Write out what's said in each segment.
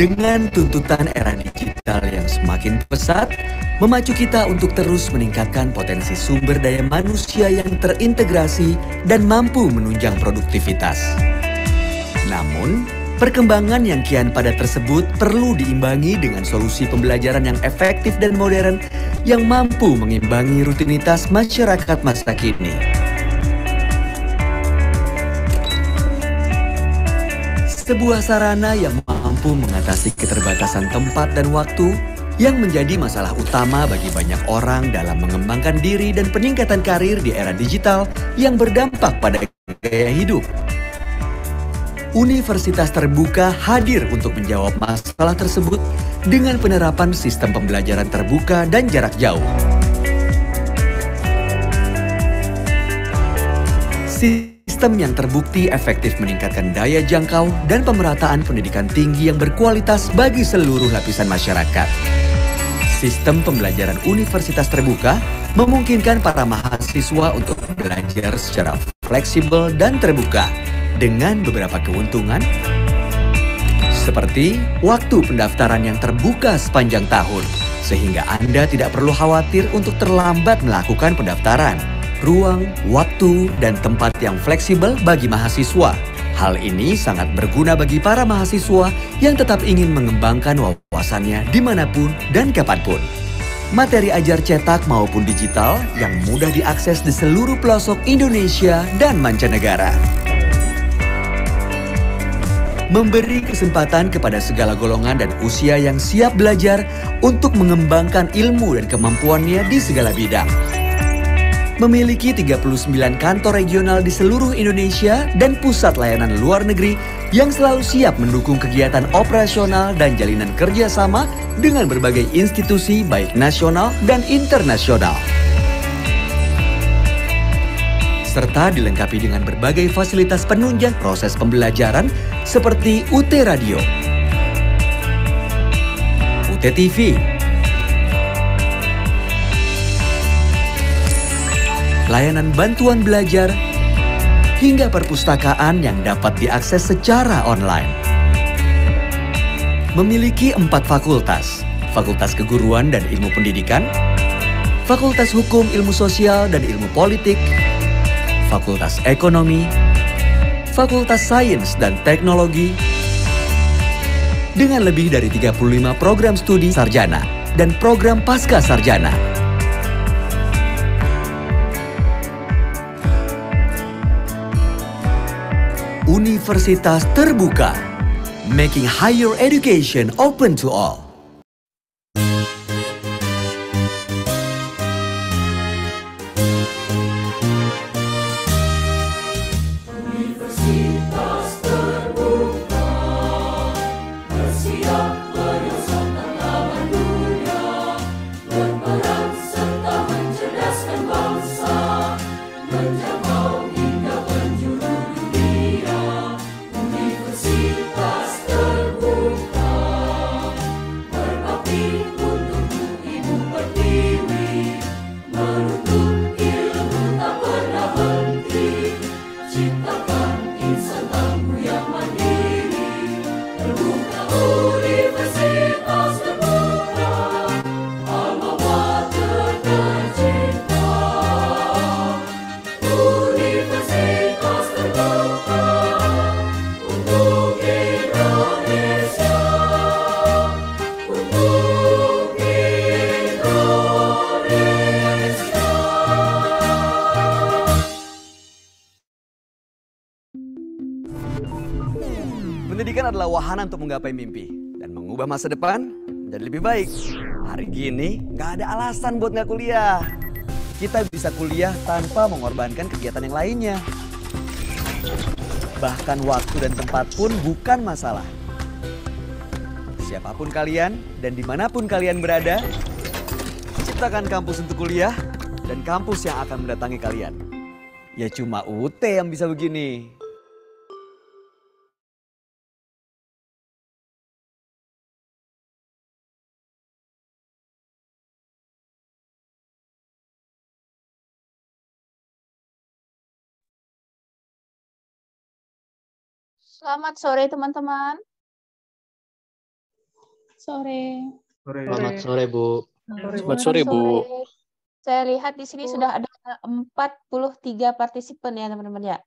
Dengan tuntutan era digital yang semakin pesat, memacu kita untuk terus meningkatkan potensi sumber daya manusia yang terintegrasi dan mampu menunjang produktivitas. Namun, perkembangan yang kian padat tersebut perlu diimbangi dengan solusi pembelajaran yang efektif dan modern yang mampu mengimbangi rutinitas masyarakat masa kini. Sebuah sarana yang mampu mengatasi keterbatasan tempat dan waktu yang menjadi masalah utama bagi banyak orang dalam mengembangkan diri dan peningkatan karir di era digital yang berdampak pada gaya hidup. Universitas Terbuka hadir untuk menjawab masalah tersebut dengan penerapan sistem pembelajaran terbuka dan jarak jauh. Sistem yang terbukti efektif meningkatkan daya jangkau dan pemerataan pendidikan tinggi yang berkualitas bagi seluruh lapisan masyarakat. Sistem pembelajaran universitas terbuka memungkinkan para mahasiswa untuk belajar secara fleksibel dan terbuka dengan beberapa keuntungan seperti waktu pendaftaran yang terbuka sepanjang tahun, sehingga Anda tidak perlu khawatir untuk terlambat melakukan pendaftaran. Ruang, waktu, dan tempat yang fleksibel bagi mahasiswa. Hal ini sangat berguna bagi para mahasiswa yang tetap ingin mengembangkan wawasannya dimanapun dan kapanpun. Materi ajar cetak maupun digital yang mudah diakses di seluruh pelosok Indonesia dan mancanegara. Memberi kesempatan kepada segala golongan dan usia yang siap belajar untuk mengembangkan ilmu dan kemampuannya di segala bidang. Memiliki 39 kantor regional di seluruh Indonesia dan pusat layanan luar negeri yang selalu siap mendukung kegiatan operasional dan jalinan kerjasama dengan berbagai institusi baik nasional dan internasional. Serta dilengkapi dengan berbagai fasilitas penunjang proses pembelajaran seperti UT Radio, UT TV, layanan bantuan belajar, hingga perpustakaan yang dapat diakses secara online. Memiliki 4 fakultas, Fakultas Keguruan dan Ilmu Pendidikan, Fakultas Hukum Ilmu Sosial dan Ilmu Politik, Fakultas Ekonomi, Fakultas Sains dan Teknologi, dengan lebih dari 35 program studi sarjana dan program pasca sarjana. Universitas Terbuka, making higher education open to all. Pendidikan adalah wahana untuk menggapai mimpi dan mengubah masa depan menjadi lebih baik. Hari gini nggak ada alasan buat nggak kuliah. Kita bisa kuliah tanpa mengorbankan kegiatan yang lainnya. Bahkan waktu dan tempat pun bukan masalah. Siapapun kalian dan dimanapun kalian berada, ciptakan kampus untuk kuliah dan kampus yang akan mendatangi kalian. Ya cuma UT yang bisa begini. Selamat sore teman-teman. Sore. Selamat sore, Bu. Selamat sore, Bu. Saya lihat di sini sudah ada 43 partisipan ya, teman-teman ya.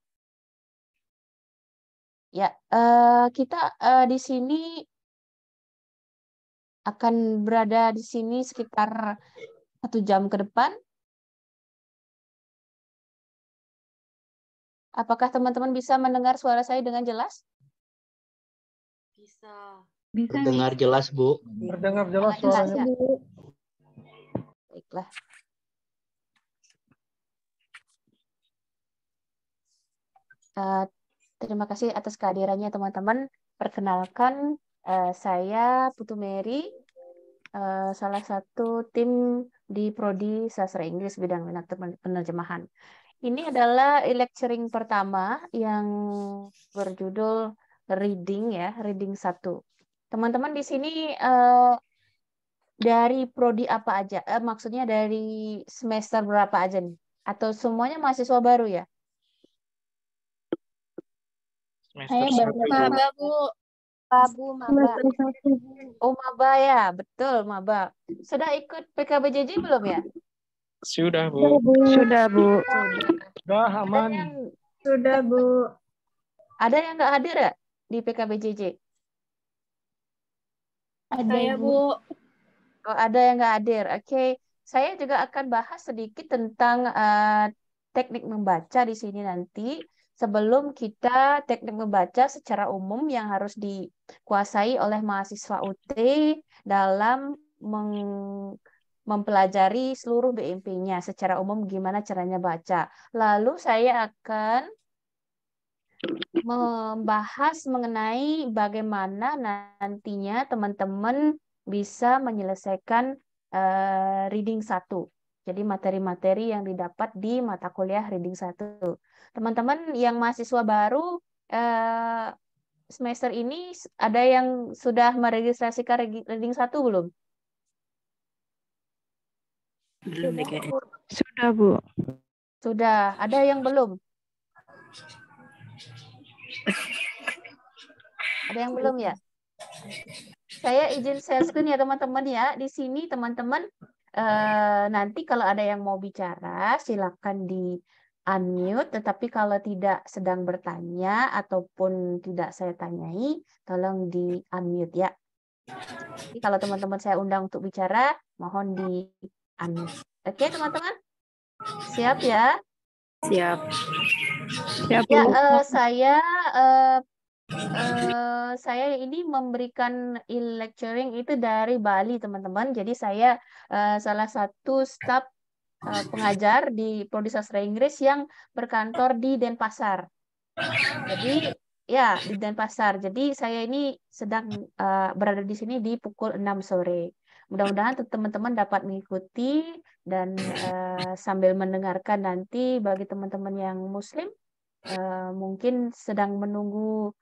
Ya, kita di sini akan berada di sini sekitar 1 jam ke depan. Apakah teman-teman bisa mendengar suara saya dengan jelas? Bisa. Terdengar jelas, Bu. Terdengar jelas Jelas suaranya. ya? Baiklah. Terima kasih atas kehadirannya teman-teman. Perkenalkan, saya Putu Mary, salah satu tim di Prodi Sastra Inggris bidang minat penerjemahan. Ini adalah e-lecturing pertama yang berjudul Reading ya, Reading 1. Teman-teman di sini dari prodi apa aja? Maksudnya dari semester berapa aja nih? Atau semuanya mahasiswa baru ya? Semester Saya satu. Maba, Bu. maba. Oh, maba ya, betul maba. Sudah ikut PKBJJ belum ya? Sudah, Bu. Sudah, Bu. Sudah Ada aman. yang Sudah, Bu. ada yang nggak hadir ya di PKBJJ? Saya, Bu. Oh, ada yang nggak hadir. Oke, saya juga akan bahas sedikit tentang teknik membaca di sini nanti. Sebelum kita teknik membaca secara umum yang harus dikuasai oleh mahasiswa UT dalam mempelajari seluruh BMP-nya secara umum gimana caranya baca. Lalu saya akan membahas mengenai bagaimana nantinya teman-teman bisa menyelesaikan reading 1. Jadi materi-materi yang didapat di mata kuliah reading 1. Teman-teman yang mahasiswa baru semester ini ada yang sudah meregistrasikan reading 1 belum? Sudah, Bu. Sudah. Ada yang belum? Ada yang belum ya? Saya izin share screen ya teman-teman ya. Di sini teman-teman nanti kalau ada yang mau bicara silakan di unmute. Tetapi kalau tidak sedang bertanya ataupun tidak saya tanyai, tolong di unmute ya. Jadi kalau teman-teman saya undang untuk bicara, mohon di unmute. Oke teman-teman? Siap ya? Siap. Siap, Ya, Bu. saya ini memberikan e-lecturing itu dari Bali, teman-teman. Jadi saya salah satu staf pengajar di Prodi Sastra Inggris yang berkantor di Denpasar. Jadi ya di Denpasar. Jadi saya ini sedang berada di sini di pukul 6 sore. Mudah-mudahan teman-teman dapat mengikuti dan sambil mendengarkan nanti bagi teman-teman yang Muslim mungkin sedang menunggu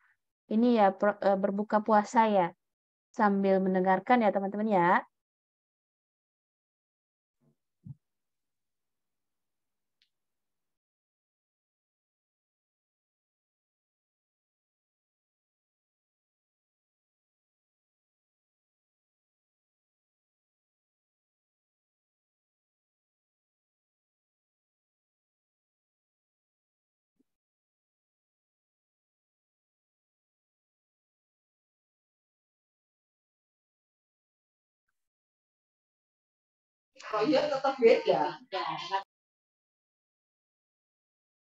ini ya berbuka puasa ya sambil mendengarkan ya teman-teman ya.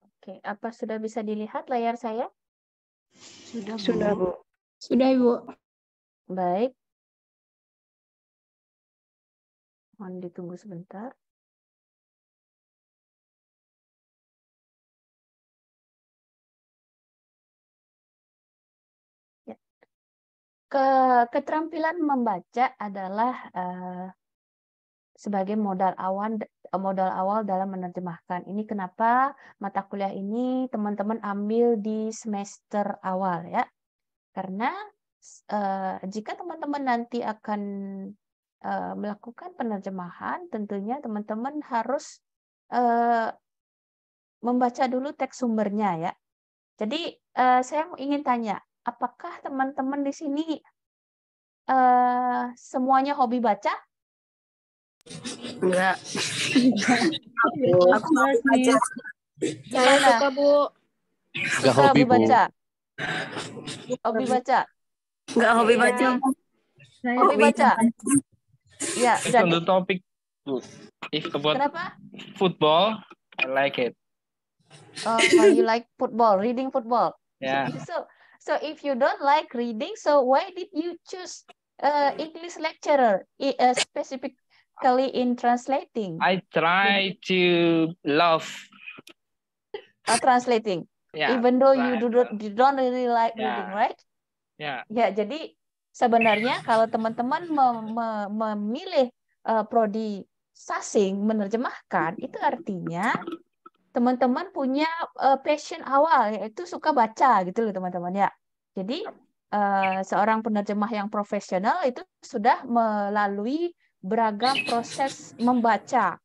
Oke, apa sudah bisa dilihat layar saya? Sudah, Bu. Sudah, Ibu. Baik. Mohon ditunggu sebentar. Ya. Keterampilan membaca adalah sebagai modal awal dalam menerjemahkan. Ini kenapa mata kuliah ini teman-teman ambil di semester awal ya. Karena jika teman-teman nanti akan melakukan penerjemahan, tentunya teman-teman harus membaca dulu teks sumbernya ya. Jadi saya ingin tanya, apakah teman-teman di sini semuanya hobi baca? Enggak. Bu. Aku mau baca. Saya Gimana? suka, Bu. Gak Suka hobi, hobi Bu. baca? Hobi baca? Enggak hobi baca. Jadi, Saya hobi baca? Ya, It's jadi on the topic, Bu. If about kenapa? football, I like it. You like football, reading football. Yeah. So if you don't like reading, so why did you choose English lecturer, specifically in translating? I try to love. Translating, Yeah. even though you right. don't really like Yeah. reading, right? Yeah. Ya, jadi sebenarnya kalau teman-teman memilih prodi sasing menerjemahkan, itu artinya teman-teman punya passion awal, yaitu suka baca gitu loh teman-teman ya. Jadi seorang penerjemah yang profesional itu sudah melalui beragam proses membaca,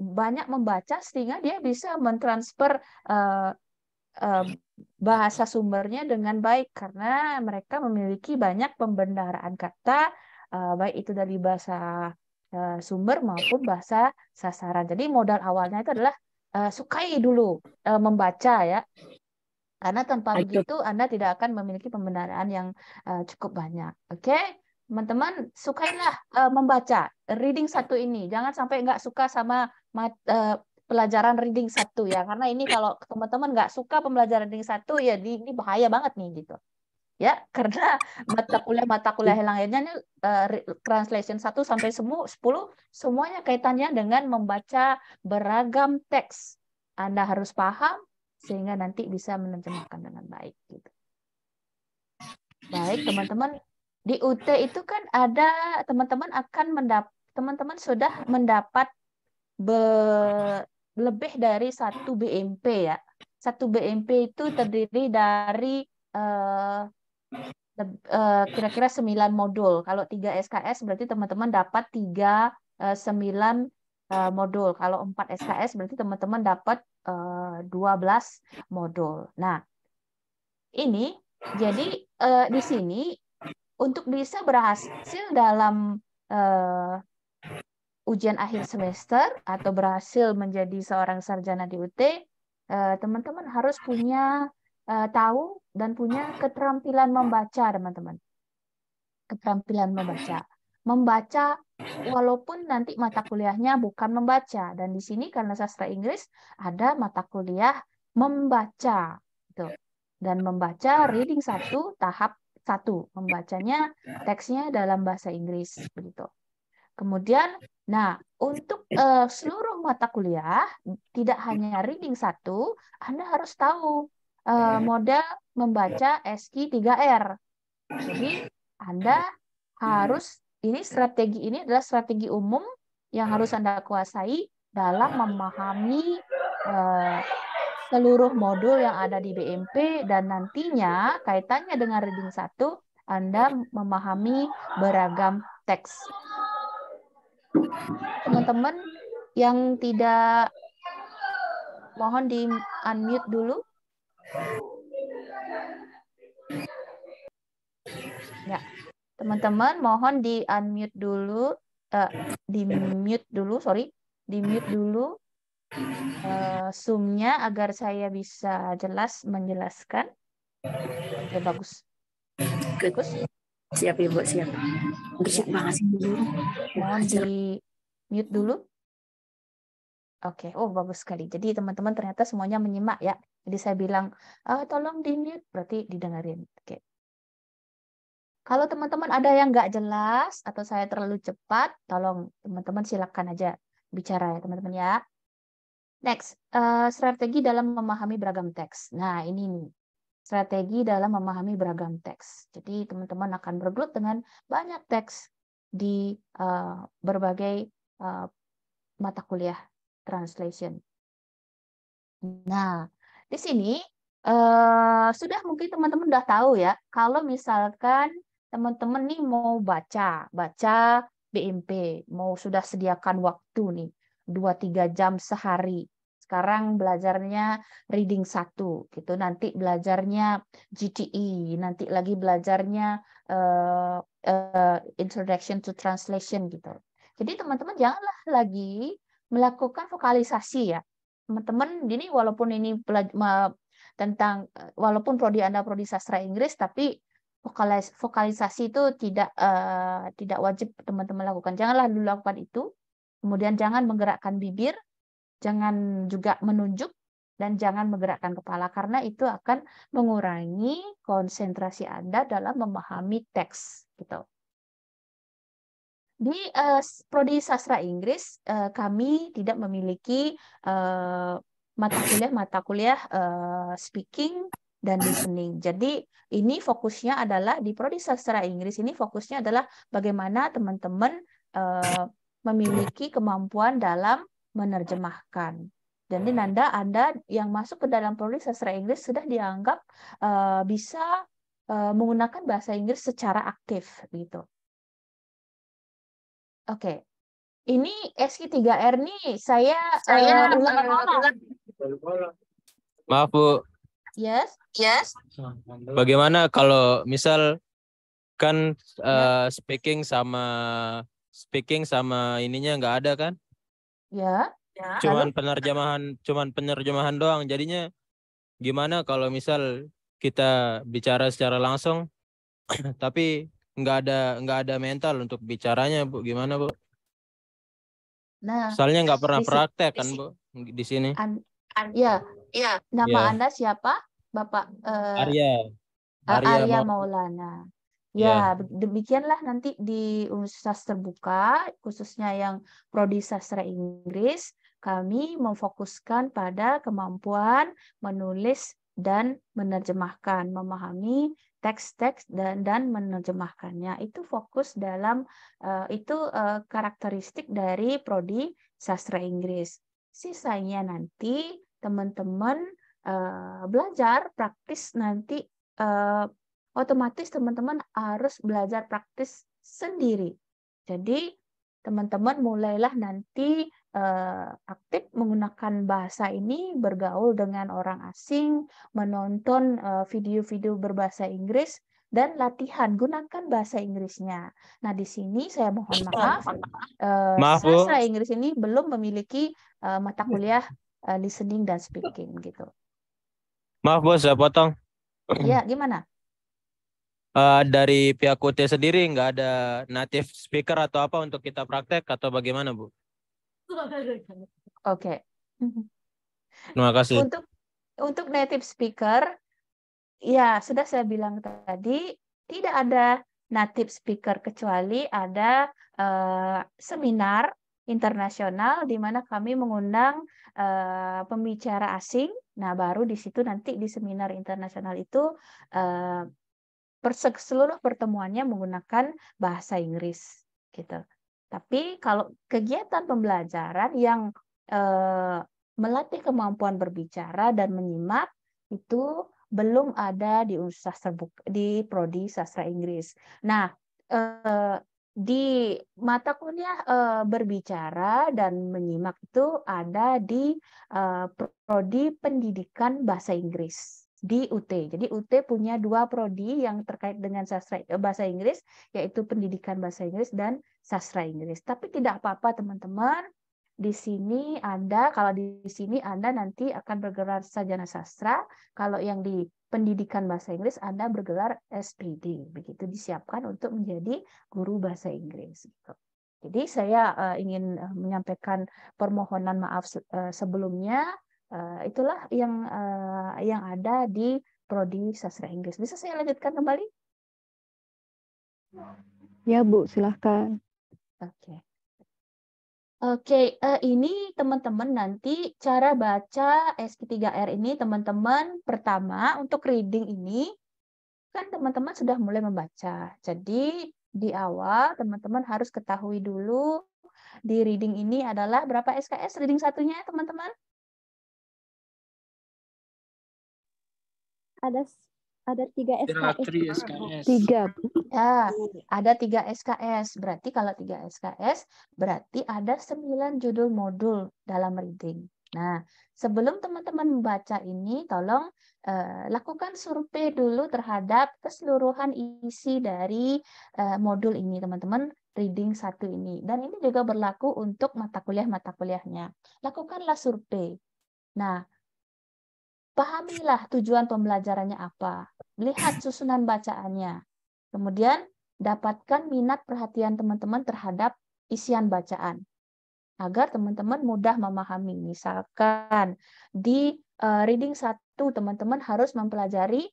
banyak membaca sehingga dia bisa mentransfer bahasa sumbernya dengan baik karena mereka memiliki banyak pembendaharaan kata, baik itu dari bahasa sumber maupun bahasa sasaran. Jadi modal awalnya itu adalah sukai dulu membaca ya, karena tanpa begitu Anda tidak akan memiliki pembendaharaan yang cukup banyak. Oke, teman-teman, sukailah membaca reading satu ini. Jangan sampai nggak suka sama pelajaran reading satu ya, karena ini kalau teman-teman nggak suka pembelajaran reading satu ya ini bahaya banget nih gitu. Ya, karena mata kuliah yang lainnya nih, translation 1 sampai 10 semuanya kaitannya dengan membaca beragam teks. Anda harus paham sehingga nanti bisa menerjemahkan dengan baik gitu. Baik, teman-teman, di UT itu kan ada teman-teman sudah mendapat lebih dari 1 BMP ya. 1 BMP itu terdiri dari kira-kira 9 modul. Kalau 3 SKS berarti teman-teman dapat 9 modul. Kalau 4 SKS berarti teman-teman dapat 12 modul. Nah, ini jadi di sini untuk bisa berhasil dalam ujian akhir semester atau berhasil menjadi seorang sarjana di UT, teman-teman harus punya tahu dan punya keterampilan membaca, teman-teman. Keterampilan membaca. Membaca walaupun nanti mata kuliahnya bukan membaca. Dan di sini karena sastra Inggris ada mata kuliah membaca. Gitu. Dan membaca reading 1 tahap 1. Membacanya teksnya dalam bahasa Inggris. Begitu. Kemudian, nah untuk seluruh mata kuliah, tidak hanya reading 1, Anda harus tahu model membaca SQ 3R. Jadi, Anda harus, strategi ini adalah strategi umum yang harus Anda kuasai dalam memahami seluruh modul yang ada di BMP dan nantinya kaitannya dengan reading 1, Anda memahami beragam teks. Teman-teman yang tidak, mohon di unmute dulu. Ya, teman-teman mohon di unmute dulu, di mute dulu Zoom-nya agar saya bisa jelas menjelaskan. Oke, bagus. Bagus. Siap Ibu, siap. Bersih banget sih dulu. Mohon di mute dulu. Oke, oh bagus sekali. Jadi teman-teman ternyata semuanya menyimak ya. Jadi saya bilang, tolong di mute, berarti didengarin. Oke. Kalau teman-teman ada yang nggak jelas atau saya terlalu cepat, tolong teman-teman silakan aja bicara ya teman-teman ya. Next, strategi dalam memahami beragam teks. Nah ini nih, strategi dalam memahami beragam teks. Jadi teman-teman akan bergelut dengan banyak teks di berbagai mata kuliah translation. Nah, di sini sudah mungkin teman-teman udah tahu ya, kalau misalkan teman-teman nih mau baca BMP, mau sudah sediakan waktu nih 2-3 jam sehari. sekarang belajarnya reading 1 gitu, nanti belajarnya GTE, nanti lagi belajarnya Introduction to Translation gitu. Jadi teman-teman janganlah lagi melakukan vokalisasi ya. Teman-teman ini walaupun ini tentang walaupun prodi Anda prodi sastra Inggris, tapi vokalisasi itu tidak wajib teman-teman lakukan. Janganlah dulu lakukan itu. Kemudian jangan menggerakkan bibir, jangan juga menunjuk, dan jangan menggerakkan kepala karena itu akan mengurangi konsentrasi Anda dalam memahami teks gitu. Di prodi sastra Inggris kami tidak memiliki mata kuliah speaking dan listening. Jadi ini fokusnya adalah di prodi sastra Inggris ini fokusnya adalah bagaimana teman-teman memiliki kemampuan dalam menerjemahkan. Jadi Anda yang masuk ke dalam prodi sastra Inggris sudah dianggap bisa menggunakan bahasa Inggris secara aktif gitu. Oke. Ini SQ3R nih saya ulang. Maaf Bu, Yes. bagaimana kalau misal kan speaking sama ininya nggak ada kan? Ya. Cuman penerjemahan doang. Jadinya gimana kalau misal kita bicara secara langsung tapi nggak ada mental untuk bicaranya Bu, gimana Bu? Nah, Soalnya nggak pernah praktek kan Bu di sini. ya. Nama Ya. Anda siapa? Bapak Arya Maulana. Ya. Ya, demikianlah nanti di Universitas Terbuka, khususnya yang prodi sastra Inggris, kami memfokuskan pada kemampuan menulis dan menerjemahkan, memahami teks-teks dan menerjemahkannya. Itu fokus dalam karakteristik dari prodi sastra Inggris. Sisanya nanti teman-teman belajar praktis nanti otomatis teman-teman harus belajar praktis sendiri. Jadi teman-teman mulailah nanti aktif menggunakan bahasa ini, bergaul dengan orang asing, menonton video-video berbahasa Inggris, dan latihan gunakan bahasa Inggrisnya. Nah, di sini saya mohon maaf, Bu. sastra Inggris ini belum memiliki mata kuliah listening dan speaking gitu. Maaf Bos, saya potong. Ya, gimana? Dari pihak UT sendiri nggak ada native speaker atau apa untuk kita praktek atau bagaimana Bu? Oke. Terima kasih. Untuk native speaker, ya sudah saya bilang tadi, tidak ada native speaker kecuali ada seminar internasional di mana kami mengundang pembicara asing. Nah, baru di situ nanti di seminar internasional itu seluruh pertemuannya menggunakan bahasa Inggris gitu. Tapi kalau kegiatan pembelajaran yang melatih kemampuan berbicara dan menyimak itu belum ada di Universitas Terbuka di prodi sastra Inggris. Nah, di mata kuliah berbicara dan menyimak itu ada di prodi pendidikan bahasa Inggris di UT. Jadi UT punya 2 prodi yang terkait dengan bahasa Inggris, yaitu pendidikan bahasa Inggris dan sastra Inggris. Tapi tidak apa-apa teman-teman. Di sini kalau di sini Anda nanti akan bergelar sarjana sastra, kalau yang di pendidikan bahasa Inggris Anda bergelar SPD. Begitu disiapkan untuk menjadi guru bahasa Inggris. Jadi saya ingin menyampaikan permohonan maaf sebelumnya. Itulah yang ada di prodi sastra Inggris. Bisa saya lanjutkan kembali? Ya Bu, silahkan. Oke, ini teman-teman nanti cara baca SQ3R ini teman-teman pertama untuk reading ini kan teman-teman sudah mulai membaca. Jadi di awal teman-teman harus ketahui dulu di reading ini adalah berapa SKS reading satunya teman-teman? Ada 3 SKS. 3 3. Ya, ada 3 SKS. Berarti kalau 3 SKS, berarti ada 9 judul modul dalam reading. Nah, sebelum teman-teman membaca ini, tolong lakukan survei dulu terhadap keseluruhan isi dari modul ini, teman-teman, reading 1 ini. Dan ini juga berlaku untuk mata kuliahnya. Lakukanlah survei. Nah, pahamilah tujuan pembelajarannya apa. Lihat susunan bacaannya. Kemudian, dapatkan minat perhatian teman-teman terhadap isian bacaan agar teman-teman mudah memahami. Misalkan di reading 1 teman-teman harus mempelajari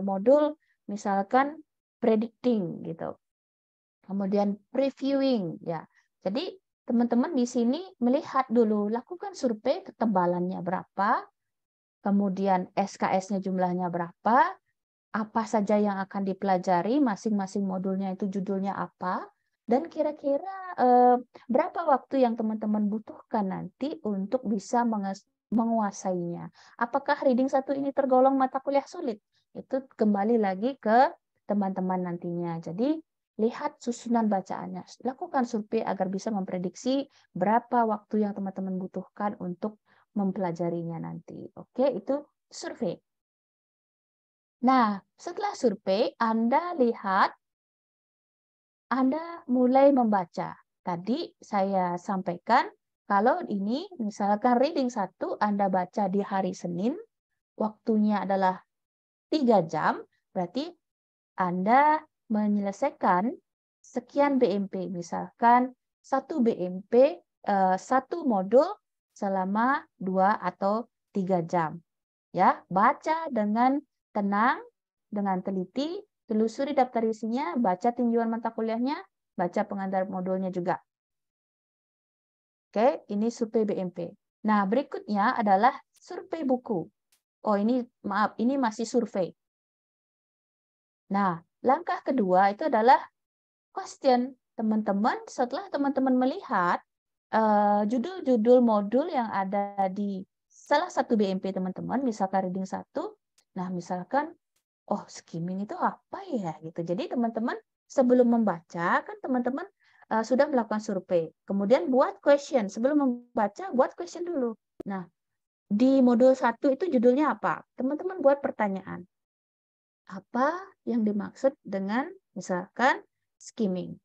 modul misalkan predicting gitu. Kemudian previewing ya. Jadi teman-teman di sini melihat dulu, lakukan survei ketebalannya berapa, kemudian SKS-nya jumlahnya berapa, apa saja yang akan dipelajari, masing-masing modulnya itu judulnya apa, dan kira-kira berapa waktu yang teman-teman butuhkan nanti untuk bisa menguasainya. Apakah reading 1 ini tergolong mata kuliah sulit? Itu kembali lagi ke teman-teman nantinya. Jadi, lihat susunan bacaannya. Lakukan survei agar bisa memprediksi berapa waktu yang teman-teman butuhkan untuk mempelajarinya nanti. Oke, itu survei. Nah, setelah survei, Anda lihat Anda mulai membaca. Tadi saya sampaikan, kalau ini misalkan reading 1 Anda baca di hari Senin, waktunya adalah 3 jam, berarti Anda menyelesaikan sekian BMP. Misalkan 1 BMP, 1 modul selama 2 atau 3 jam. Ya, baca dengan tenang, dengan teliti, telusuri daftar isinya, baca tinjauan mata kuliahnya, baca pengantar modulnya juga. Oke, ini survei BMP. Nah, berikutnya adalah survei buku. Oh, ini maaf, ini masih survei. Nah, langkah kedua itu adalah question. Teman-teman, setelah teman-teman melihat judul-judul modul yang ada di salah satu BMP teman-teman, misalkan reading 1, nah misalkan, oh skimming itu apa ya gitu. Jadi teman-teman sebelum membaca kan teman-teman sudah melakukan survei. Kemudian buat question. Sebelum membaca buat question dulu. Nah, di modul 1 itu judulnya apa? Teman-teman buat pertanyaan. Apa yang dimaksud dengan misalkan skimming?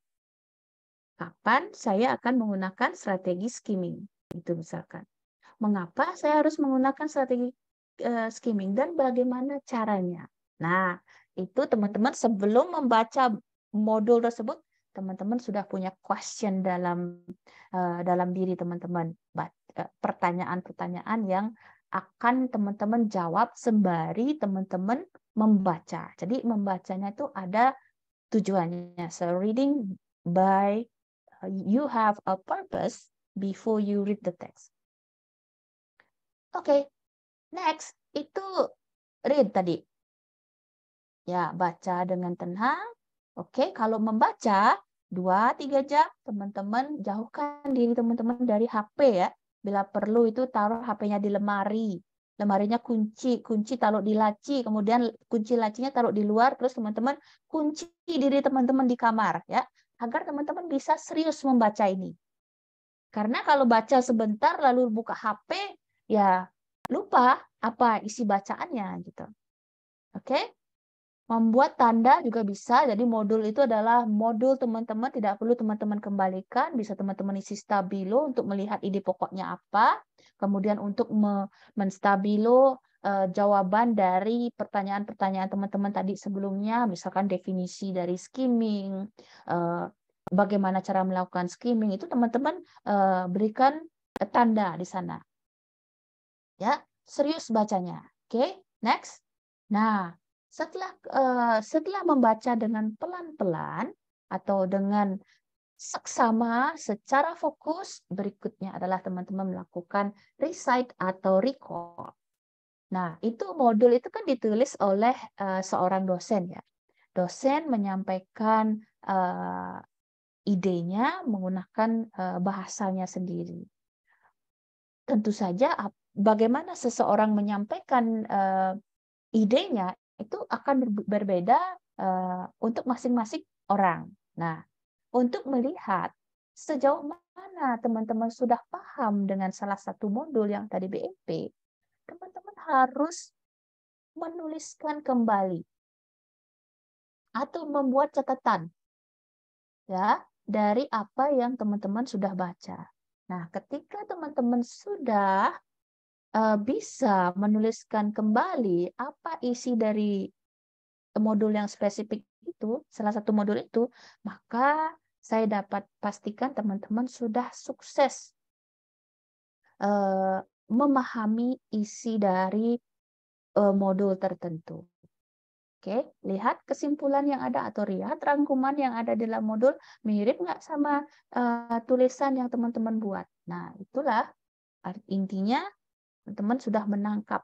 Kapan saya akan menggunakan strategi skimming? Itu misalkan. Mengapa saya harus menggunakan strategi skimming dan bagaimana caranya? Nah, itu teman-teman sebelum membaca modul tersebut, teman-teman sudah punya question dalam diri teman-teman. Pertanyaan-pertanyaan yang akan teman-teman jawab sembari teman-teman membaca. Jadi membacanya itu ada tujuannya. So reading by you have a purpose before you read the text. Oke, next itu read tadi. Ya, baca dengan tenang. Oke, kalau membaca 2-3 jam, teman-teman jauhkan diri teman-teman dari HP ya. Bila perlu itu taruh HP-nya di lemari. Lemarinya kunci taruh di laci, kemudian kunci lacinya taruh di luar, terus teman-teman kunci diri teman-teman di kamar ya, agar teman-teman bisa serius membaca ini. Karena kalau baca sebentar lalu buka HP, ya lupa apa isi bacaannya gitu. Oke? Membuat tanda juga bisa. Jadi modul itu adalah modul teman-teman, tidak perlu teman-teman kembalikan, bisa teman-teman isi stabilo untuk melihat ide pokoknya apa. Kemudian untuk menstabilo jawaban dari pertanyaan-pertanyaan teman-teman tadi sebelumnya, misalkan definisi dari skimming, bagaimana cara melakukan skimming, itu teman-teman berikan tanda di sana. Ya, serius bacanya. Oke, next. Nah, setelah membaca dengan pelan-pelan atau dengan seksama secara fokus, berikutnya adalah teman-teman melakukan recite atau recall. Nah, itu modul itu kan ditulis oleh seorang dosen ya. Dosen menyampaikan idenya menggunakan bahasanya sendiri. Tentu saja bagaimana seseorang menyampaikan idenya itu akan berbeda untuk masing-masing orang. Nah, untuk melihat sejauh mana teman-teman sudah paham dengan salah satu modul yang tadi BMP, teman-teman harus menuliskan kembali atau membuat catatan ya dari apa yang teman-teman sudah baca. Nah, ketika teman-teman sudah bisa menuliskan kembali apa isi dari modul yang spesifik itu, salah satu modul itu, maka saya dapat pastikan teman-teman sudah sukses memahami isi dari modul tertentu. Oke, lihat kesimpulan yang ada atau lihat rangkuman yang ada di dalam modul, mirip nggak sama tulisan yang teman-teman buat. Nah, itulah intinya teman-teman sudah menangkap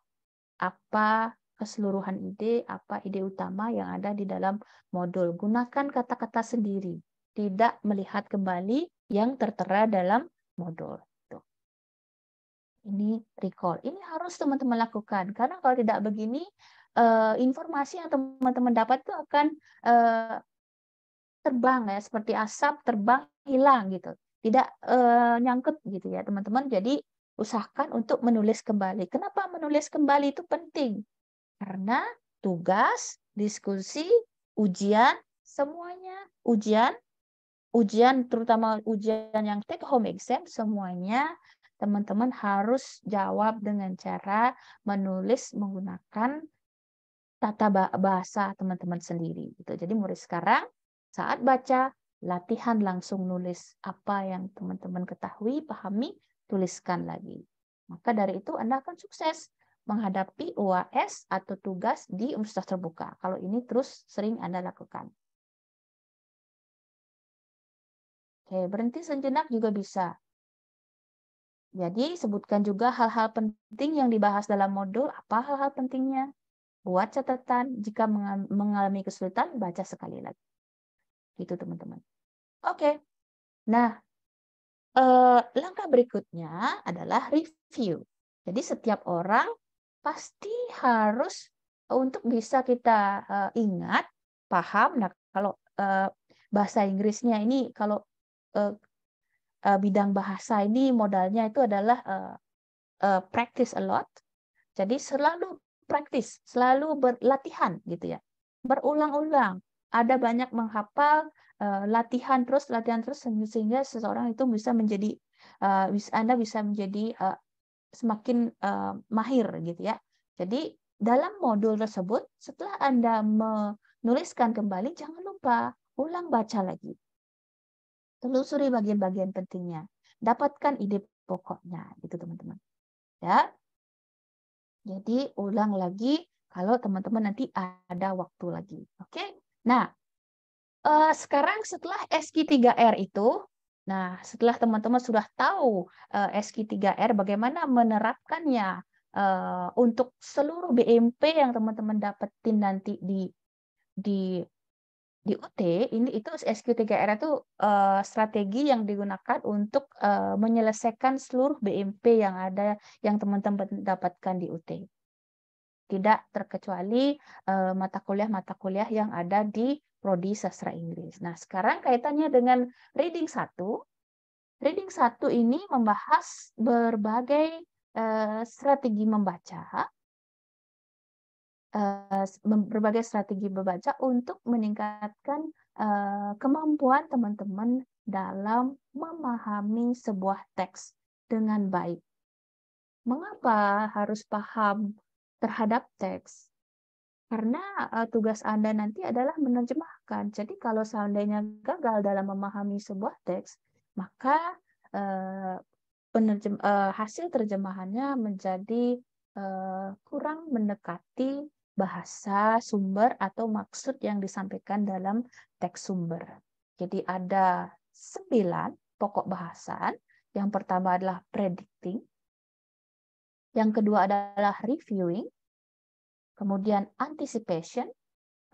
apa keseluruhan ide, apa ide utama yang ada di dalam modul. Gunakan kata-kata sendiri, tidak melihat kembali yang tertera dalam modul. Tuh. Ini recall. Ini harus teman-teman lakukan, karena kalau tidak begini, informasi yang teman-teman dapat itu akan terbang ya, seperti asap terbang hilang gitu, tidak nyangkut gitu ya teman-teman. Jadi usahakan untuk menulis kembali. Kenapa menulis kembali itu penting? Karena tugas, diskusi, ujian, semuanya ujian terutama ujian yang take home exam, semuanya teman-teman harus jawab dengan cara menulis menggunakan tata bahasa teman-teman sendiri gitu. Jadi mulai sekarang saat baca, latihan langsung nulis apa yang teman-teman ketahui, pahami, tuliskan lagi. Maka dari itu Anda akan sukses menghadapi UAS atau tugas di Universitas Terbuka. Kalau ini terus sering Anda lakukan. Oke, berhenti sejenak juga bisa. Jadi sebutkan juga hal-hal penting yang dibahas dalam modul, apa hal-hal pentingnya. Buat catatan, jika mengalami kesulitan, baca sekali lagi. Gitu teman-teman. Oke, nah langkah berikutnya adalah review. Jadi setiap orang pasti harus untuk bisa kita ingat, paham. Nah, kalau bahasa Inggrisnya ini, kalau bidang bahasa ini modalnya itu adalah practice a lot. Jadi selalu praktis, selalu berlatihan gitu ya. Berulang-ulang. Ada banyak menghafal, latihan terus sehingga seseorang itu bisa menjadi Anda bisa menjadi semakin mahir gitu ya. Jadi dalam modul tersebut setelah Anda menuliskan kembali, jangan lupa ulang baca lagi. Telusuri bagian-bagian pentingnya. Dapatkan ide pokoknya gitu teman-teman. Ya. Jadi ulang lagi kalau teman-teman nanti ada waktu lagi. Oke? Nah, sekarang setelah SQ3R itu, nah setelah teman-teman sudah tahu SQ3R bagaimana menerapkannya untuk seluruh BMP yang teman-teman dapetin nanti di UT, itu SQ3R itu strategi yang digunakan untuk menyelesaikan seluruh BMP yang ada yang teman-teman dapatkan di UT. Tidak terkecuali mata kuliah yang ada di Prodi Sastra Inggris. Nah, sekarang kaitannya dengan reading 1. Reading 1 ini membahas berbagai strategi membaca, untuk meningkatkan kemampuan teman-teman dalam memahami sebuah teks dengan baik. Mengapa harus paham terhadap teks? Karena tugas Anda nanti adalah menerjemahkan. Jadi kalau seandainya gagal dalam memahami sebuah teks, maka hasil terjemahannya menjadi kurang mendekati bahasa sumber atau maksud yang disampaikan dalam teks sumber. Jadi ada 9 pokok bahasan. Yang pertama adalah predicting. Yang kedua adalah reviewing. Kemudian anticipation.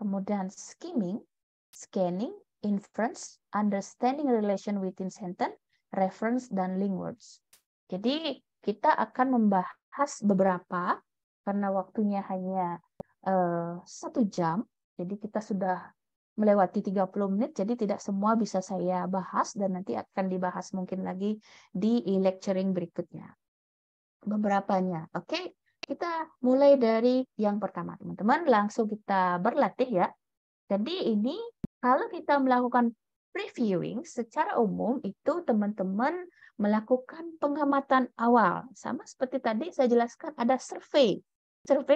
Kemudian skimming, scanning, inference, understanding relation within sentence, reference, dan link words. Jadi kita akan membahas beberapa karena waktunya hanya 1 jam. Jadi kita sudah melewati 30 menit, jadi tidak semua bisa saya bahas dan nanti akan dibahas mungkin lagi di e-lecturing berikutnya. Beberapanya. Oke, kita mulai dari yang pertama, teman-teman. Langsung kita berlatih ya. Jadi ini kalau kita melakukan previewing secara umum itu teman-teman melakukan pengamatan awal. Sama seperti tadi saya jelaskan ada survei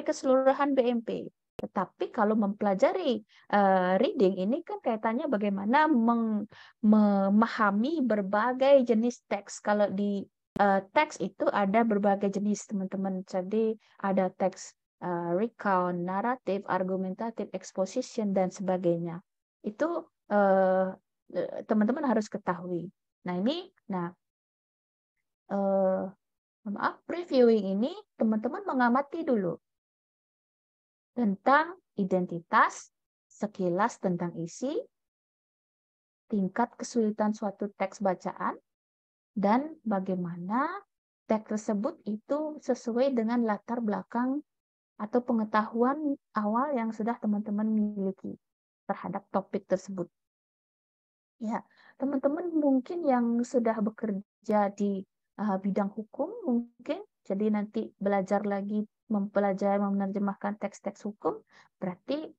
keseluruhan BMP. Tetapi kalau mempelajari reading ini kan kaitannya bagaimana memahami berbagai jenis teks. Kalau di teks itu ada berbagai jenis, teman-teman. Jadi ada teks recount, naratif, argumentatif, exposition, dan sebagainya. Itu teman-teman harus ketahui. Nah, ini, previewing ini teman-teman mengamati dulu tentang identitas, sekilas tentang isi, tingkat kesulitan suatu teks bacaan, dan bagaimana teks tersebut itu sesuai dengan latar belakang atau pengetahuan awal yang sudah teman-teman miliki terhadap topik tersebut. Ya, teman-teman mungkin yang sudah bekerja di bidang hukum mungkin, jadi nanti belajar lagi mempelajari menerjemahkan teks-teks hukum, berarti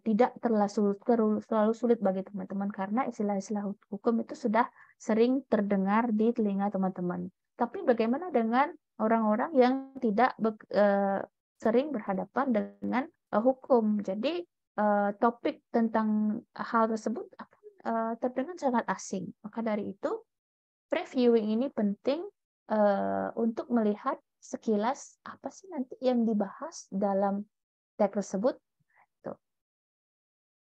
tidak terlalu sulit bagi teman-teman karena istilah-istilah hukum itu sudah sering terdengar di telinga teman-teman. Tapi bagaimana dengan orang-orang yang tidak sering berhadapan dengan hukum? Jadi topik tentang hal tersebut akan terdengar sangat asing. Maka dari itu previewing ini penting untuk melihat sekilas apa sih nanti yang dibahas dalam teks tersebut.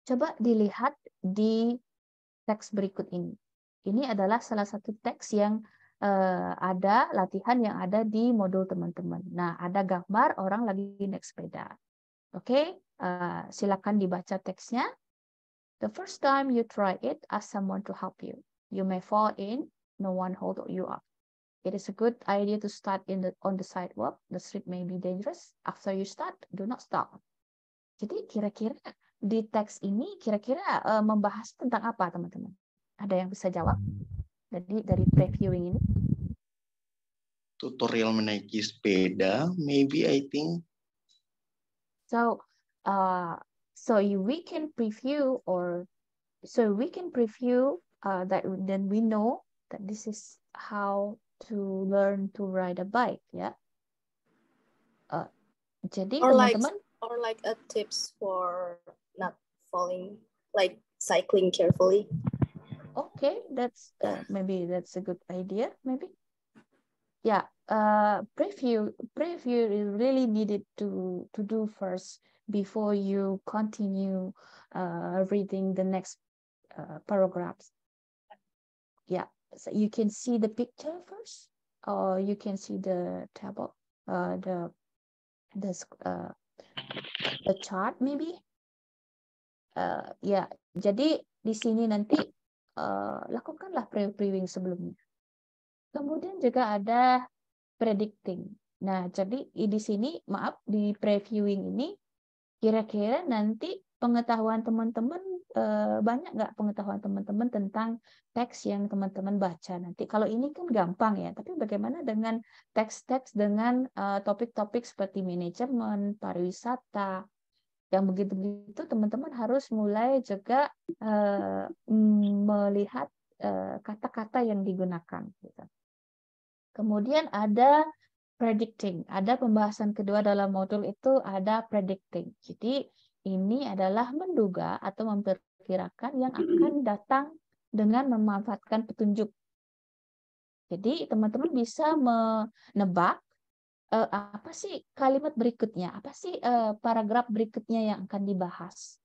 Coba dilihat di teks berikut ini. Ini adalah salah satu teks yang ada latihan yang ada di modul teman-teman. Nah, ada gambar orang lagi naik sepeda. Oke, silakan dibaca teksnya. The first time you try it, ask someone to help you. You may fall in, no one hold you up. It is a good idea to start on the sidewalk. The street may be dangerous. After you start, do not stop. Jadi kira-kira di teks ini kira-kira membahas tentang apa, teman-teman? Ada yang bisa jawab? Jadi dari previewing ini. Tutorial menaiki sepeda, maybe I think. So we can preview that then we know that this is how to learn to ride a bike, ya. Jadi teman-teman. Or like a tips for not falling, like cycling carefully. Okay, that's maybe that's a good idea. Maybe, yeah. Preview is really needed to do first before you continue reading the next paragraphs. Yeah, so you can see the picture first, or you can see the table, the chart maybe. Ya, jadi di sini nanti lakukanlah previewing sebelumnya. Kemudian juga ada predicting. Nah, jadi di sini, maaf, di previewing ini kira-kira nanti pengetahuan teman-teman, banyak nggak pengetahuan teman-teman tentang teks yang teman-teman baca nanti. Kalau ini kan gampang ya, tapi bagaimana dengan teks-teks dengan topik-topik seperti manajemen, pariwisata, yang begitu-begitu teman-teman harus mulai juga melihat kata-kata yang digunakan. Gitu. Kemudian ada predicting. Ada pembahasan kedua dalam modul itu ada predicting. Jadi ini adalah menduga atau memperkirakan yang akan datang dengan memanfaatkan petunjuk. Jadi teman-teman bisa menebak apa sih kalimat berikutnya, apa sih paragraf berikutnya yang akan dibahas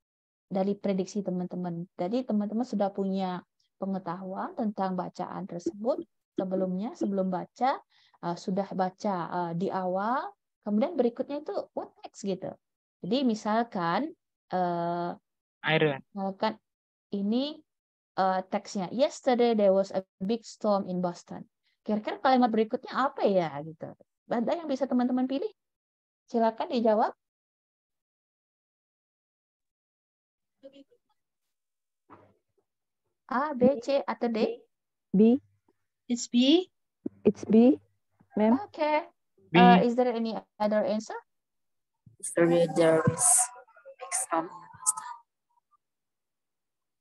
dari prediksi teman-teman. Jadi teman-teman sudah punya pengetahuan tentang bacaan tersebut sebelumnya, sebelum baca, sudah baca di awal, kemudian berikutnya itu what next gitu. Jadi misalkan ini teksnya, yesterday there was a big storm in Boston. Kira-kira kalimat berikutnya apa ya gitu. Ada yang bisa teman-teman pilih? Silakan dijawab. A, B, C, atau D? B. It's B. It's B, ma'am. Okay. B. Is there any other answer? Sorry, there's extra.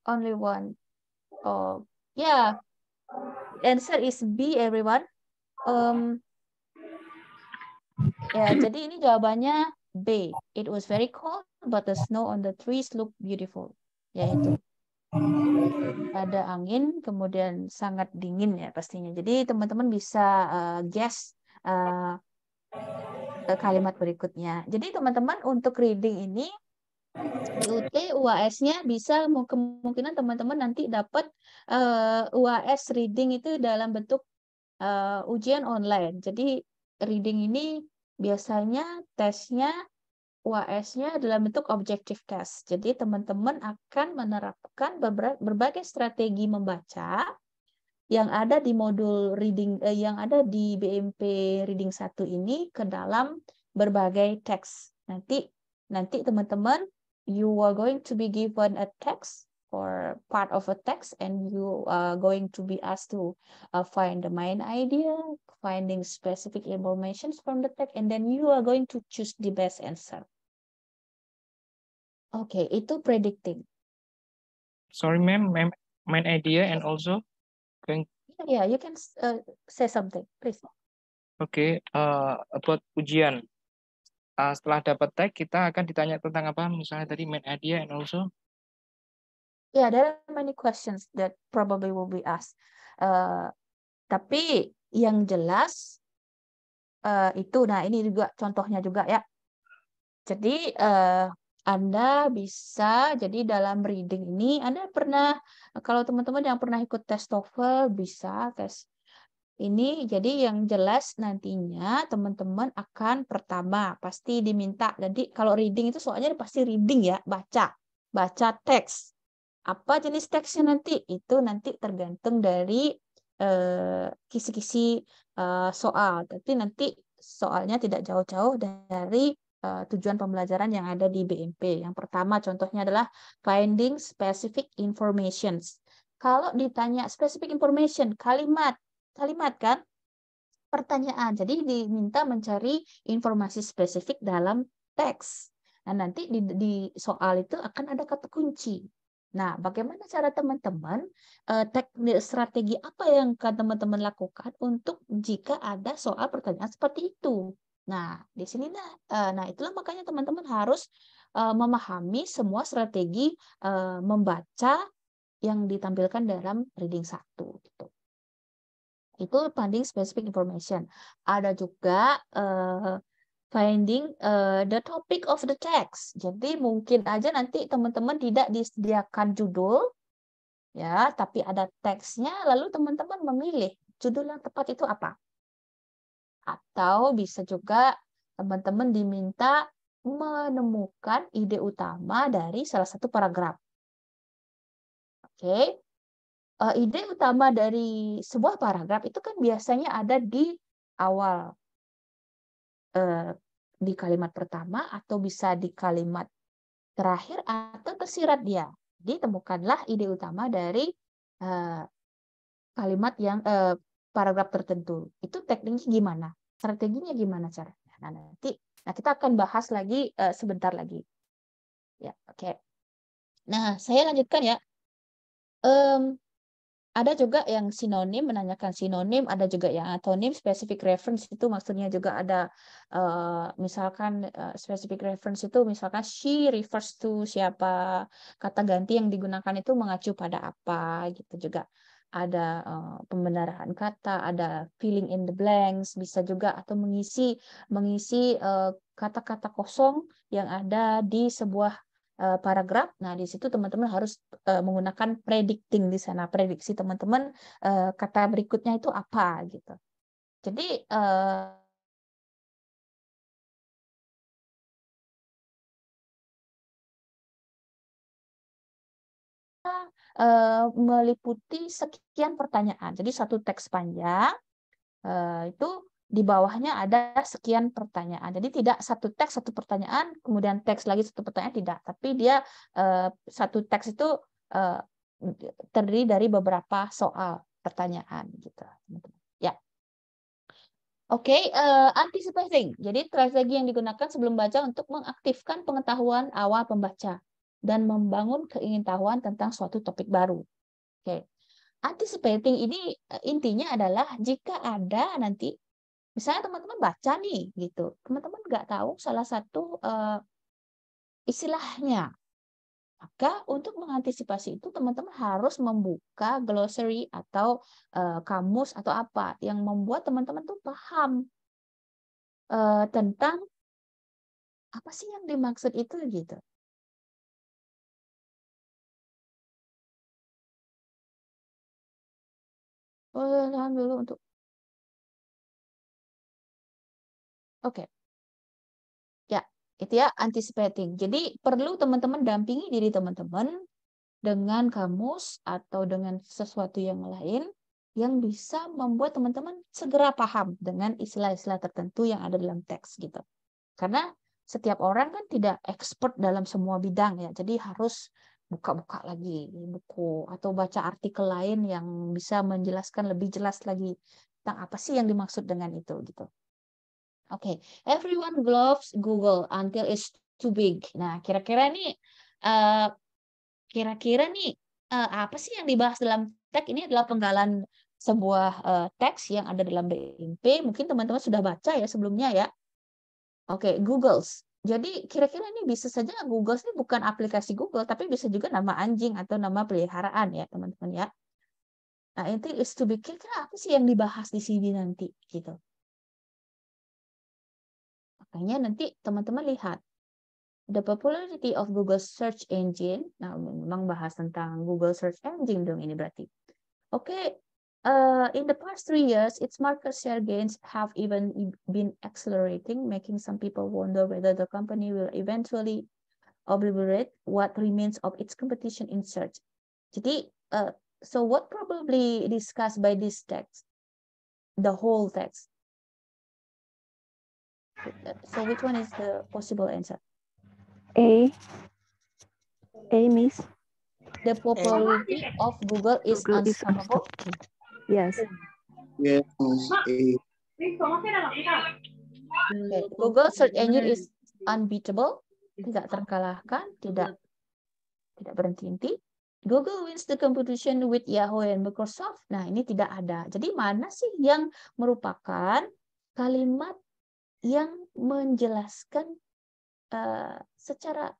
Only one. Oh, yeah. Answer is B, everyone. Ya, jadi ini jawabannya B. It was very cold, but the snow on the trees look beautiful. Yaitu ada angin, kemudian sangat dingin ya pastinya. Jadi teman-teman bisa guess kalimat berikutnya. Jadi teman-teman untuk reading ini UT UAS-nya bisa kemungkinan teman-teman nanti dapat UAS reading itu dalam bentuk ujian online. Jadi reading ini biasanya tesnya UAS-nya dalam bentuk objective test. Jadi teman-teman akan menerapkan berbagai strategi membaca yang ada di modul reading yang ada di BMP Reading 1 ini ke dalam berbagai teks. Nanti teman-teman you are going to be given a text or part of a text and you are going to be asked to find the main idea, finding specific information from the text, and then you are going to choose the best answer. Oke, itu predicting. Sorry, ma'am. Main idea and also going. Yeah, you can say something, please. Okay, about ujian. Setelah dapat tag, kita akan ditanya tentang apa? Misalnya tadi main idea and also. Yeah, there are many questions that probably will be asked. Tapi yang jelas itu, nah ini juga contohnya juga ya. Jadi Anda bisa, jadi dalam reading ini Anda pernah, kalau teman-teman yang pernah ikut tes TOEFL bisa tes ini. Jadi yang jelas nantinya teman-teman akan pertama pasti diminta. Jadi kalau reading itu soalnya pasti reading ya, baca teks. Apa jenis teksnya nanti? Itu nanti tergantung dari kisi-kisi soal. Tapi nanti soalnya tidak jauh-jauh dari tujuan pembelajaran yang ada di BMP. Yang pertama contohnya adalah finding specific informations. Kalau ditanya specific information, kalimat kan? Pertanyaan. Jadi diminta mencari informasi spesifik dalam teks. Nah, nanti di soal itu akan ada kata kunci. Nah, bagaimana cara teman-teman, teknik strategi apa yang akan teman-teman lakukan untuk jika ada soal pertanyaan seperti itu? Nah, di sini nah itulah makanya teman-teman harus memahami semua strategi membaca yang ditampilkan dalam reading 1 gitu. Itu finding specific information. Ada juga finding the topic of the text. Jadi mungkin aja nanti teman-teman tidak disediakan judul, ya, tapi ada teksnya, lalu teman-teman memilih judul yang tepat itu apa. Atau bisa juga teman-teman diminta menemukan ide utama dari salah satu paragraf. Oke. Ide utama dari sebuah paragraf itu kan biasanya ada di awal. Di kalimat pertama atau bisa di kalimat terakhir atau tersirat dia. Jadi temukanlah ide utama dari kalimat yang paragraf tertentu. Itu tekniknya gimana? Strateginya gimana caranya? Nah, kita akan bahas lagi sebentar lagi. Ya, oke. Nah, saya lanjutkan ya. Ada juga yang sinonim, menanyakan sinonim, ada juga yang antonim, specific reference itu maksudnya juga ada, misalkan specific reference itu misalkan she refers to siapa, kata ganti yang digunakan itu mengacu pada apa, gitu juga. Ada pembenaran kata, ada filling in the blanks, bisa juga atau mengisi kata-kata kosong yang ada di sebuah paragraf. Nah, di situ teman-teman harus menggunakan predicting di sana. Prediksi teman-teman kata berikutnya itu apa gitu. Jadi meliputi sekian pertanyaan. Jadi satu teks panjang itu di bawahnya ada sekian pertanyaan. Jadi tidak satu teks satu pertanyaan, kemudian teks lagi satu pertanyaan, tidak. Tapi dia satu teks itu terdiri dari beberapa soal pertanyaan gitu, teman-teman. Ya. Oke, anticipating. Jadi strategi yang digunakan sebelum baca untuk mengaktifkan pengetahuan awal pembaca dan membangun keingintahuan tentang suatu topik baru. Oke. Anticipating ini intinya adalah jika ada nanti, misalnya teman-teman baca nih, gitu, teman-teman nggak tahu salah satu istilahnya, maka untuk mengantisipasi itu teman-teman harus membuka glossary atau kamus atau apa yang membuat teman-teman tuh paham tentang apa sih yang dimaksud itu gitu. Tahan dulu untuk. Oke. Ya, itu ya anticipating. Jadi perlu teman-teman dampingi diri teman-teman dengan kamus atau dengan sesuatu yang lain yang bisa membuat teman-teman segera paham dengan istilah-istilah tertentu yang ada dalam teks gitu. Karena setiap orang kan tidak expert dalam semua bidang ya. Jadi harus buka-buka lagi buku atau baca artikel lain yang bisa menjelaskan lebih jelas lagi tentang apa sih yang dimaksud dengan itu gitu. Oke, everyone loves Google until it's too big. Nah, kira-kira nih apa sih yang dibahas dalam teks ini adalah penggalan sebuah teks yang ada dalam BMP. Mungkin teman-teman sudah baca ya sebelumnya ya. Oke, Googles. Jadi kira-kira ini bisa saja Googles ini bukan aplikasi Google, tapi bisa juga nama anjing atau nama peliharaan ya teman-teman ya. Nah, itu is to be, kira-kira apa sih yang dibahas di sini nanti gitu. Makanya nanti teman-teman lihat the popularity of Google search engine. Nah, memang bahas tentang Google search engine dong ini berarti. Oke. In the past 3 years, its market share gains have even been accelerating, making some people wonder whether the company will eventually obliterate what remains of its competition in search. Jadi, so what probably discussed by this text, the whole text. So which one is the possible answer? A, Miss. The popularity of Google is Google is unstoppable. Yes. Yes. Okay. Google search engine is unbeatable, tidak terkalahkan, tidak berhenti-henti. Google wins the competition with Yahoo and Microsoft. Nah, ini tidak ada. Jadi mana sih yang merupakan kalimat yang menjelaskan secara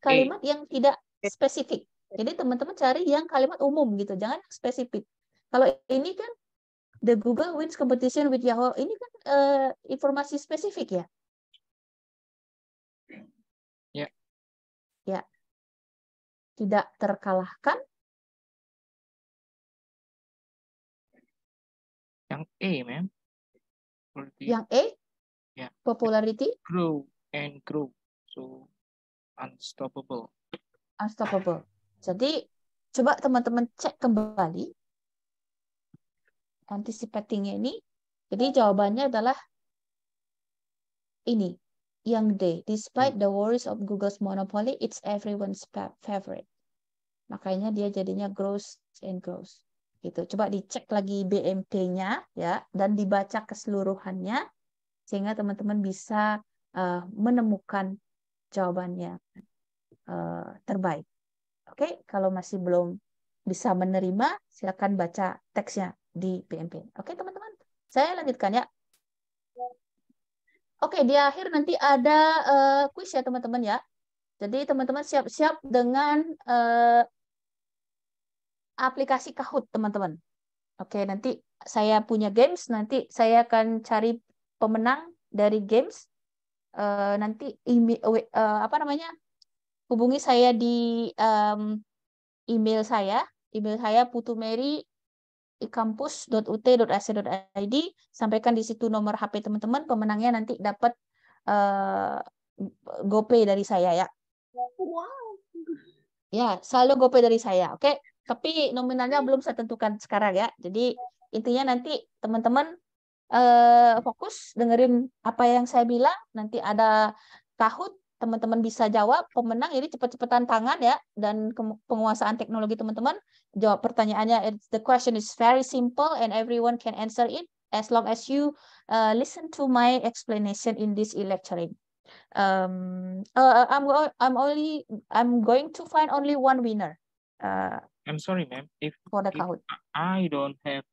kalimat yang tidak spesifik. Jadi teman-teman cari yang kalimat umum gitu, jangan spesifik. Kalau ini kan the Google wins competition with Yahoo, ini kan informasi spesifik ya. Ya. Ya. Tidak terkalahkan. Yang E, ma'am. Yang E? Ya. Popularity? Grow and grow. So, unstoppable. Unstoppable. Jadi, coba teman-teman cek kembali anticipating-nya ini. Jadi, jawabannya adalah ini. Yang D. Despite the worries of Google's monopoly, it's everyone's favorite. Makanya dia jadinya grows and grows. Gitu. Coba dicek lagi BMP-nya ya, dan dibaca keseluruhannya sehingga teman-teman bisa menemukan jawabannya terbaik. Oke, kalau masih belum bisa menerima, silakan baca teksnya di BMP. Oke, teman-teman. Saya lanjutkan ya. Oke, di akhir nanti ada kuis ya, teman-teman ya. Jadi teman-teman siap-siap dengan aplikasi Kahoot, teman-teman. Oke, nanti saya punya games, nanti saya akan cari pemenang dari games. Nanti hubungi saya di email saya putumeri@kampus.ut.ac.id. Sampaikan di situ nomor HP teman-teman, pemenangnya nanti dapat GoPay dari saya ya. Ya, selalu GoPay dari saya, oke? Tapi nominalnya belum saya tentukan sekarang ya. Jadi intinya nanti teman-teman fokus dengerin apa yang saya bilang. Nanti ada Kahoot teman-teman bisa jawab, pemenang ini cepat-cepatan tangan ya, dan penguasaan teknologi teman-teman. Jawab pertanyaannya, the question is very simple and everyone can answer it as long as you listen to my explanation in this e-lecturing. I'm going to find only one winner. I'm sorry, ma'am. For the If Kahoot. I don't have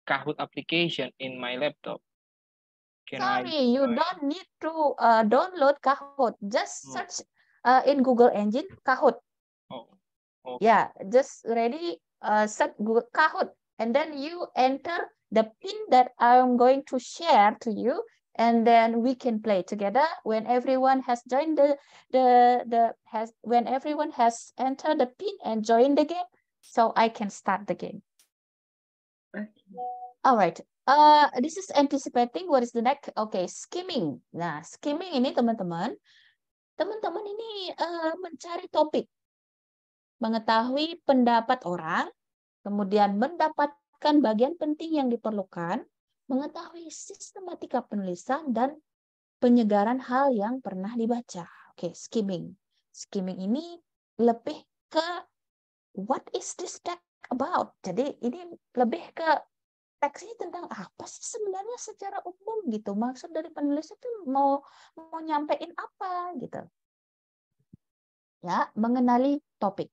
Kahoot application in my laptop, can Sorry, you I? don't need to download Kahoot. Just Oh. search in Google Engine Kahoot. Oh, okay. Yeah, just ready search Google Kahoot, and then you enter the pin that I'm going to share to you, and then we can play together when everyone has joined when everyone has entered the pin and joined the game, so I can start the game. All right. This is anticipating. What is the next? Okay, skimming. Nah, skimming ini teman-teman ini mencari topik, mengetahui pendapat orang, kemudian mendapatkan bagian penting yang diperlukan, mengetahui sistematika penulisan dan penyegaran hal yang pernah dibaca. Oke, skimming. Skimming ini lebih ke what is this text about? Jadi ini lebih ke teksnya tentang apa sih sebenarnya secara umum gitu. Maksud dari penulis itu mau nyampein apa gitu. Ya, mengenali topik.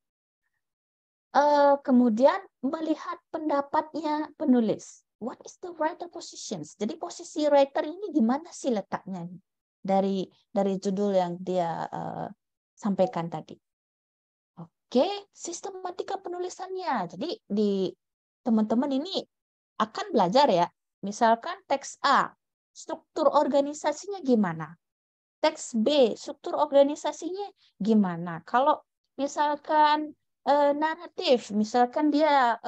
Kemudian melihat pendapatnya penulis. What is the writer positions? Jadi posisi writer ini gimana sih letaknya dari judul yang dia sampaikan tadi. Oke, sistematika penulisannya. Jadi di teman-teman ini akan belajar ya. Misalkan teks A, struktur organisasinya gimana? Teks B, struktur organisasinya gimana? Kalau misalkan naratif, misalkan dia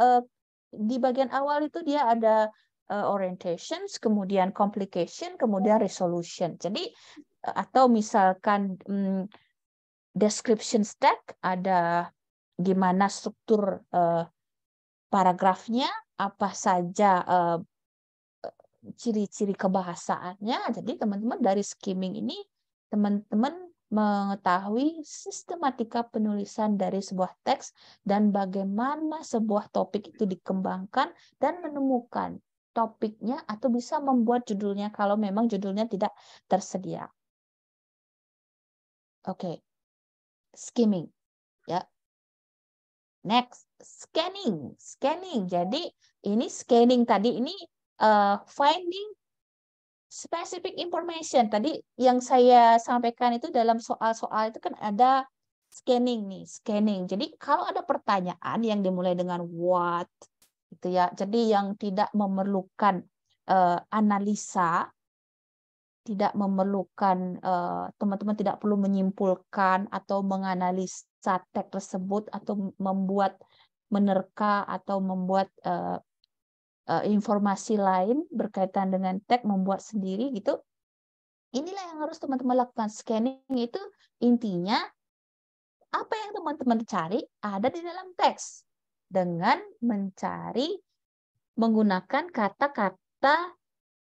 di bagian awal itu dia ada orientations, kemudian complication, kemudian resolution. Jadi atau misalkan description stack, ada gimana struktur paragrafnya, apa saja ciri-ciri kebahasaannya. Jadi teman-teman dari skimming ini teman-teman mengetahui sistematika penulisan dari sebuah teks dan bagaimana sebuah topik itu dikembangkan dan menemukan topiknya atau bisa membuat judulnya kalau memang judulnya tidak tersedia. Oke. Skimming. Ya. Next, scanning. Scanning. Jadi ini scanning tadi ini finding specific information. Tadi yang saya sampaikan itu dalam soal-soal itu kan ada scanning nih, scanning. Jadi kalau ada pertanyaan yang dimulai dengan what gitu ya. Jadi yang tidak memerlukan analisa, tidak memerlukan teman-teman tidak perlu menyimpulkan atau menganalisa teks tersebut atau membuat menerka atau membuat informasi lain berkaitan dengan teks, membuat sendiri gitu. Inilah yang harus teman-teman lakukan. Scanning itu intinya apa yang teman-teman cari ada di dalam teks dengan mencari menggunakan kata-kata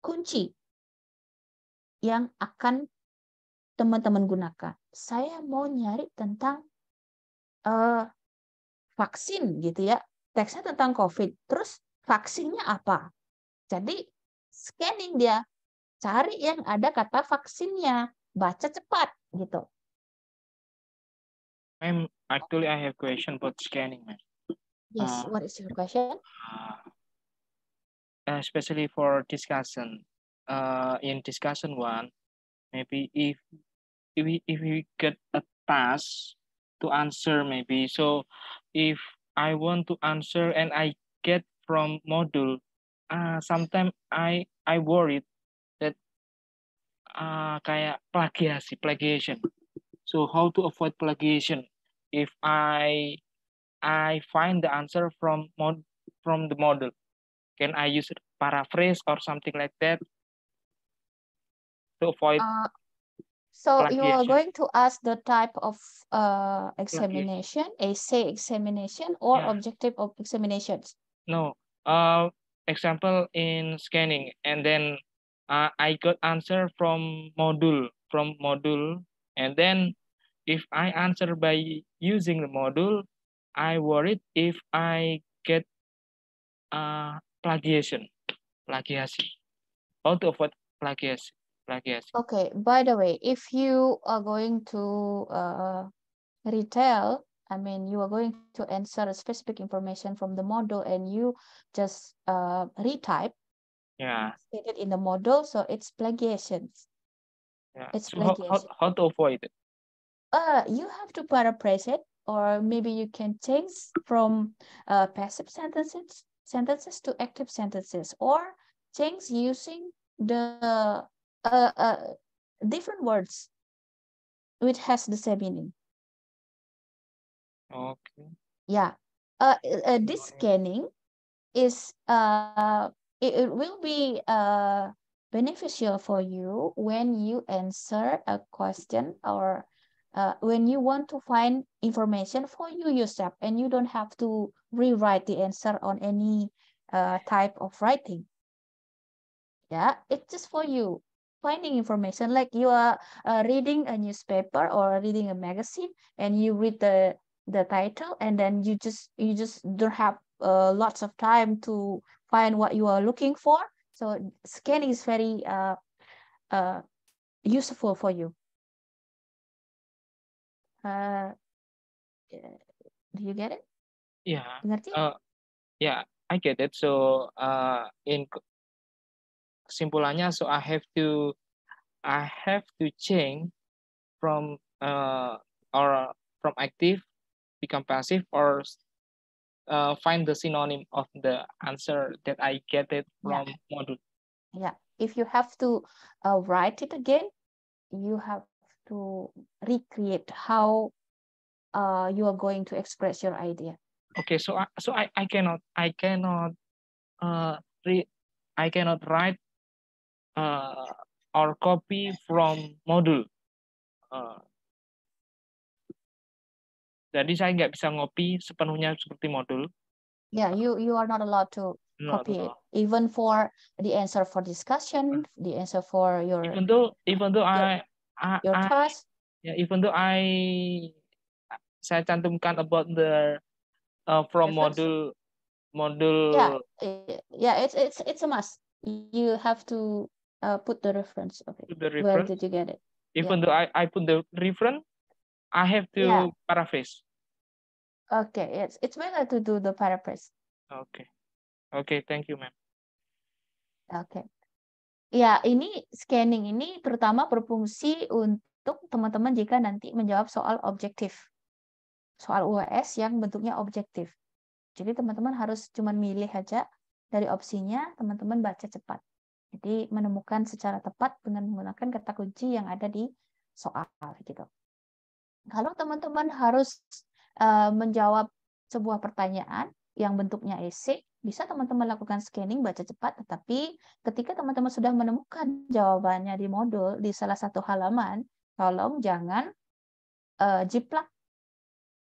kunci yang akan teman-teman gunakan. Saya mau nyari tentang vaksin gitu ya. Teksnya tentang COVID. Terus vaksinnya apa? Jadi scanning dia. Cari yang ada kata vaksinnya. Baca cepat gitu. Actually, I have question about scanning, ma'am. Yes, what is your question? Especially for discussion. In discussion one, maybe if we get a task to answer, maybe so if I want to answer and I get from module, sometimes I worried that kayak plagiation. So how to avoid plagiation if I find the answer from the model? Can I use paraphrase or something like that to avoid? So you are going to ask the type of examination, essay examination or objective of examinations? No. Example in scanning, and then I got answer from module And then if I answer by using the module, I worried if I get plagiation, plagiasi. How to avoid plagiasi? Okay, by the way, if you are going to retell, I mean, you are going to answer a specific information from the model and you just retype stated in the model, so it's plagiation. Yeah. It's So plagiation. how to avoid it? You have to paraphrase it, or maybe you can change from passive sentences to active sentences, or change using the different words which has the same meaning. Okay. Yeah. This scanning is it will be beneficial for you when you answer a question, or when you want to find information for you yourself and you don't have to rewrite the answer on any type of writing. Yeah, it's just for you finding information, like you are reading a newspaper or reading a magazine and you read the title, and then you just don't have lots of time to find what you are looking for. So scanning is very useful for you. Do you get it? Yeah. Ngerti? Yeah, I get it. So in kesimpulannya, so I have to change from or from active become passive, or find the synonym of the answer that I get it from module. Yeah, if you have to write it again, you have to recreate how you are going to express your idea. Okay, so I cannot write or copy from module. Jadi saya nggak bisa ngopi sepenuhnya seperti modul. Yeah, you are not allowed to copy it, even for the answer for discussion, the answer for your even though your task. Yeah, even though saya cantumkan about the from reference. module. Yeah, it's a must. You have to put the reference of it. Where did you get it? Even though I put the reference, I have to paraphrase. Okay, it's better to do the paraphrase. Okay, thank you, ma'am. Okay. Ya, ini scanning ini terutama berfungsi untuk teman-teman jika nanti menjawab soal objektif. Soal UAS yang bentuknya objektif. Jadi teman-teman harus cuma milih aja dari opsinya, teman-teman baca cepat. Jadi menemukan secara tepat dengan menggunakan kata kunci yang ada di soal gitu. Kalau teman-teman harus menjawab sebuah pertanyaan yang bentuknya esai, bisa teman-teman lakukan scanning baca cepat, tetapi ketika teman-teman sudah menemukan jawabannya di modul di salah satu halaman, tolong jangan jiplak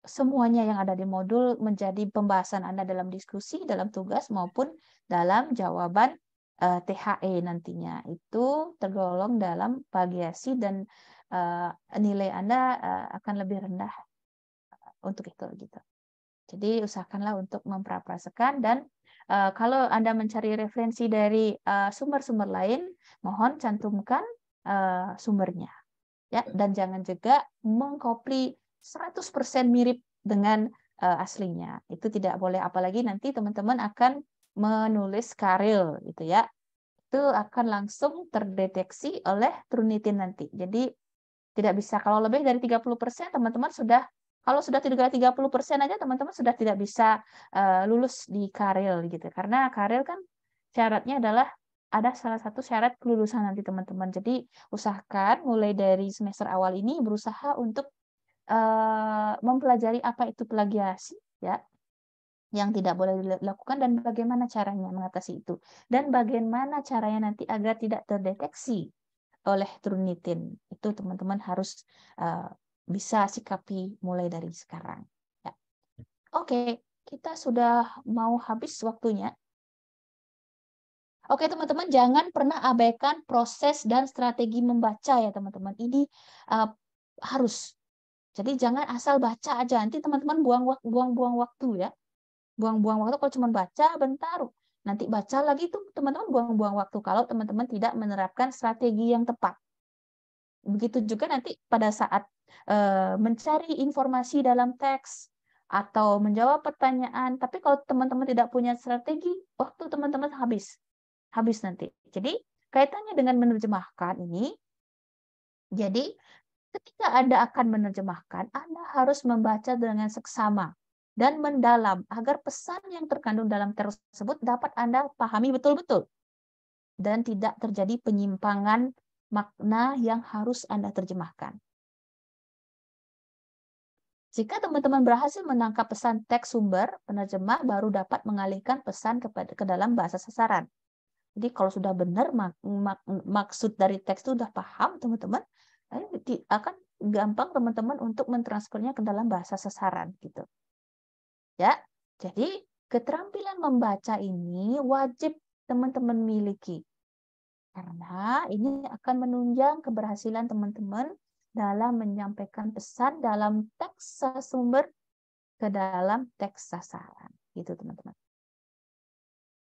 semuanya yang ada di modul menjadi pembahasan Anda dalam diskusi, dalam tugas, maupun dalam jawaban THE nantinya. Itu tergolong dalam plagiasi dan nilai Anda akan lebih rendah untuk itu gitu. Jadi usahakanlah untuk memparafrasekan, dan kalau Anda mencari referensi dari sumber-sumber lain, mohon cantumkan sumbernya. Ya, dan jangan juga mengcopy 100% mirip dengan aslinya. Itu tidak boleh, apalagi nanti teman-teman akan menulis karil gitu ya. Itu akan langsung terdeteksi oleh Turnitin nanti. Jadi tidak bisa, kalau lebih dari 30% teman-teman sudah, kalau sudah 30% aja teman-teman sudah tidak bisa lulus di karil gitu. Karena karil kan syaratnya adalah ada salah satu syarat kelulusan nanti teman-teman. Jadi usahakan mulai dari semester awal ini berusaha untuk mempelajari apa itu plagiasi ya, yang tidak boleh dilakukan dan bagaimana caranya mengatasi itu, dan bagaimana caranya nanti agar tidak terdeteksi oleh Turnitin. Itu teman-teman harus bisa sikapi mulai dari sekarang ya. Oke, kita sudah mau habis waktunya. Oke teman-teman, jangan pernah abaikan proses dan strategi membaca ya teman-teman. Ini harus. Jadi jangan asal baca aja, nanti teman-teman buang-buang waktu ya. Buang-buang waktu kalau cuma baca bentar, nanti baca lagi tuh teman-teman buang-buang waktu kalau teman-teman tidak menerapkan strategi yang tepat. Begitu juga nanti pada saat mencari informasi dalam teks atau menjawab pertanyaan, tapi kalau teman-teman tidak punya strategi, waktu teman-teman habis nanti. Jadi kaitannya dengan menerjemahkan ini, jadi ketika Anda akan menerjemahkan, Anda harus membaca dengan seksama dan mendalam agar pesan yang terkandung dalam teks tersebut dapat Anda pahami betul-betul dan tidak terjadi penyimpangan makna yang harus Anda terjemahkan. Jika teman-teman berhasil menangkap pesan teks sumber, penerjemah baru dapat mengalihkan pesan ke dalam bahasa sasaran. Jadi kalau sudah benar maksud dari teks itu sudah paham teman-teman, akan gampang teman-teman untuk mentransfernya ke dalam bahasa sasaran gitu. Ya, jadi keterampilan membaca ini wajib teman-teman miliki. Karena ini akan menunjang keberhasilan teman-teman dalam menyampaikan pesan dalam teks sumber ke dalam teks sasaran. Gitu teman-teman.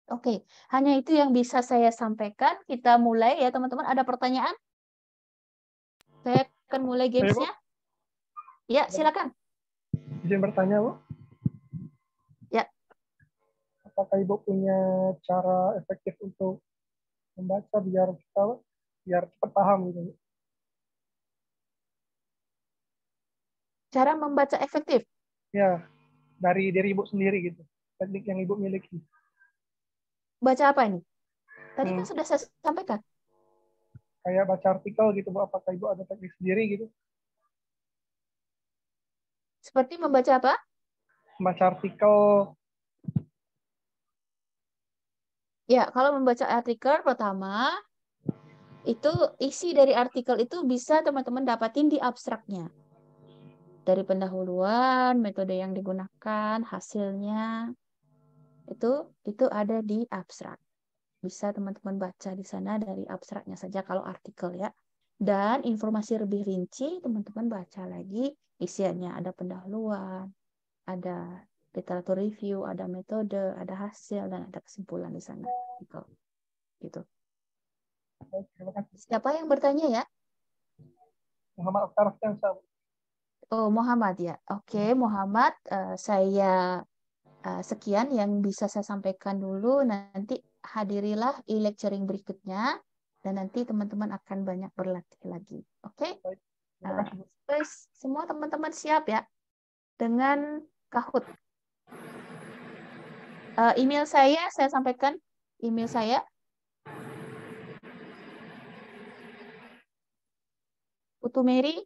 Oke, hanya itu yang bisa saya sampaikan. Kita mulai ya teman-teman. Ada pertanyaan? Saya akan mulai gamesnya. Ya, silakan. Izin bertanya, Bu. Ya. Apakah Ibu punya cara efektif untuk membaca biar cepat paham gitu? Cara membaca efektif? Ya, dari diri Ibu sendiri gitu. Teknik yang Ibu miliki. Baca apa ini? Tadi kan sudah saya sampaikan. Kayak baca artikel gitu, Bu. Apakah Ibu ada teknik sendiri gitu? Seperti membaca apa? Baca artikel. Ya, kalau membaca artikel pertama, itu isi dari artikel itu bisa teman-teman dapatin di abstraknya. Dari pendahuluan, metode yang digunakan, hasilnya, itu ada di abstrak. Bisa teman-teman baca di sana dari abstraknya saja kalau artikel ya. Dan informasi lebih rinci, teman-teman baca lagi isiannya. Ada pendahuluan, ada literatur review, ada metode, ada hasil, dan ada kesimpulan di sana. Gitu. Siapa yang bertanya ya? Muhammad Oktar Fiansa. Oh, Muhammad ya. Oke, Muhammad, saya sekian yang bisa saya sampaikan dulu. Nanti hadirilah e-lecturing berikutnya dan nanti teman-teman akan banyak berlatih lagi. Oke? Terus semua teman-teman siap ya dengan Kahoot. Email saya sampaikan email saya. Putumeri.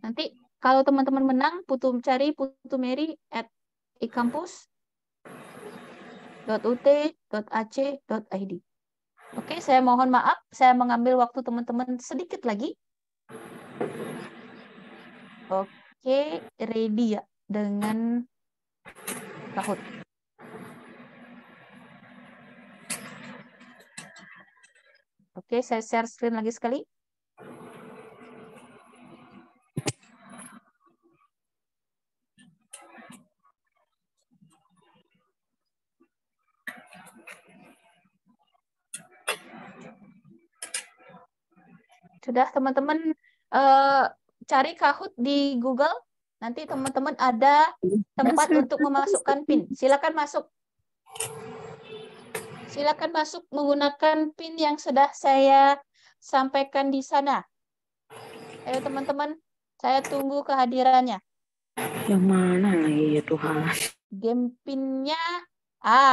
Nanti kalau teman-teman menang, cari putumeri@ikampus.ut.ac.id. Oke, saya mohon maaf, saya mengambil waktu teman-teman sedikit lagi. Oke, ready ya dengan Kahoot. Oke, saya share screen lagi sekali. Sudah teman-teman cari Kahoot di Google, nanti teman-teman ada tempat untuk memasukkan PIN. Silakan masuk. Silakan masuk menggunakan PIN yang sudah saya sampaikan di sana. Ayo teman-teman, saya tunggu kehadirannya. Yang mana lagi ya Tuhan? Game PIN-nya,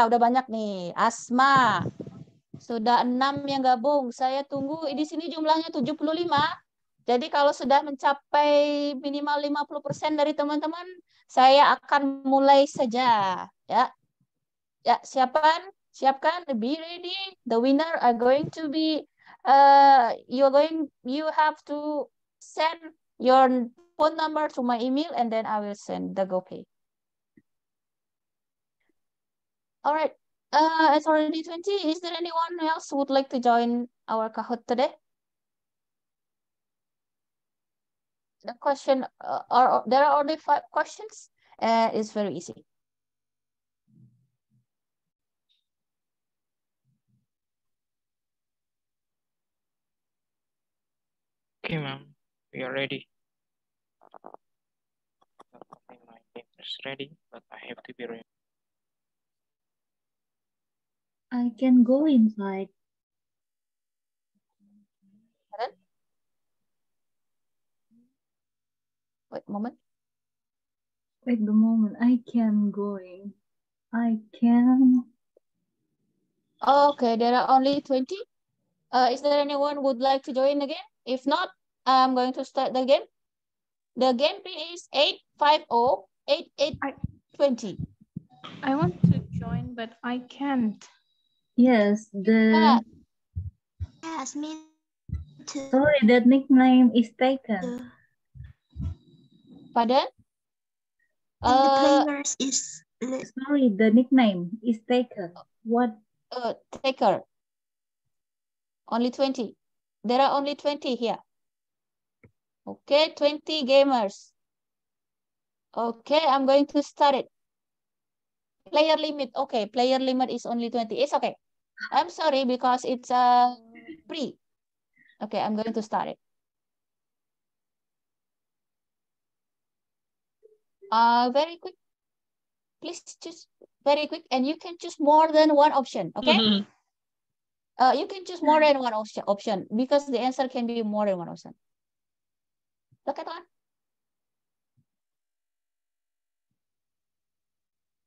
udah banyak nih. Asma. Sudah 6 yang gabung. Saya tunggu, di sini jumlahnya 75. Jadi kalau sudah mencapai minimal 50% dari teman-teman, saya akan mulai saja. Ya, siapkan, be ready. The winner are going to be, you have to send your phone number to my email and then I will send the GoPay. All right. It's already 20. Is there anyone else who would like to join our Kahoot today? The question there are only 5 questions. It's very easy. Okay, ma'am. We are ready. My name is ready, but I have to be ready. I can go inside. Pardon? Wait a moment. Wait the moment. I can going. I can. Okay, there are only 20. Is there anyone who would like to join again? If not, I'm going to start the game. The game pin is 850-8820. I want to join, but I can't. Yes, the. Yes, me too. Sorry, that nickname is taken. Pardon? And the players is. Sorry, the nickname is taken. What? Taker. Only 20. There are only 20 here. Okay, 20 gamers. Okay, I'm going to start it. Player limit. Okay, player limit is only 20. It's okay. I'm sorry because it's free. Okay, I'm going to start it. Very quick. Please choose very quick, and you can choose more than one option. Okay. You can choose more than one option because the answer can be more than one option. Look at one.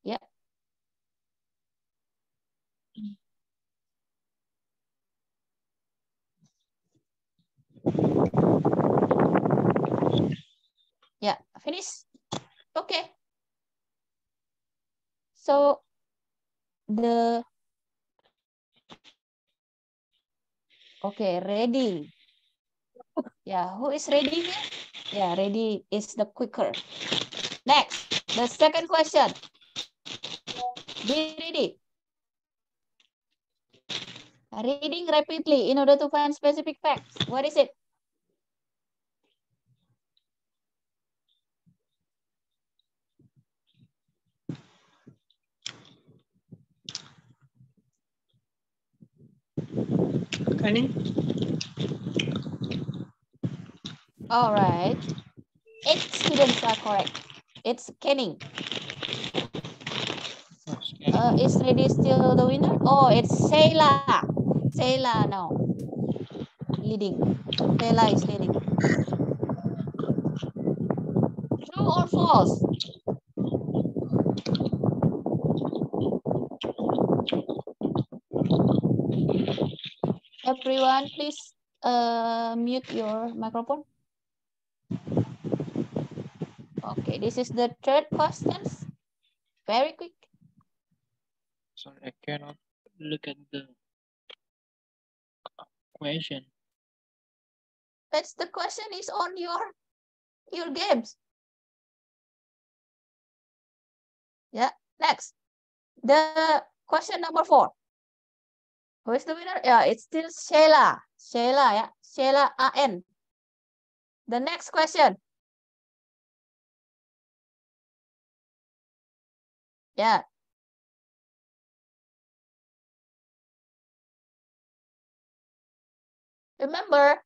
Yeah. Yeah, finish. Okay. So okay, ready. Yeah, who is ready here? Yeah, ready is the quicker. Next, the second question. Be ready. Reading rapidly in order to find specific facts. What is it? All right. 8 students are correct. It's Kenny. Is ready still the winner? Oh, it's Sheila. Sheila now. Leading. Sheila is leading. True or false? Everyone, please mute your microphone. Okay, this is the third questions. Very quick. Sorry, I cannot look at the question. That's the question is on your games. Yeah, next. The question number 4. Who is the winner? Yeah, it's still Sheila. Sheila, yeah. Sheila AN. The next question. Yeah. Remember,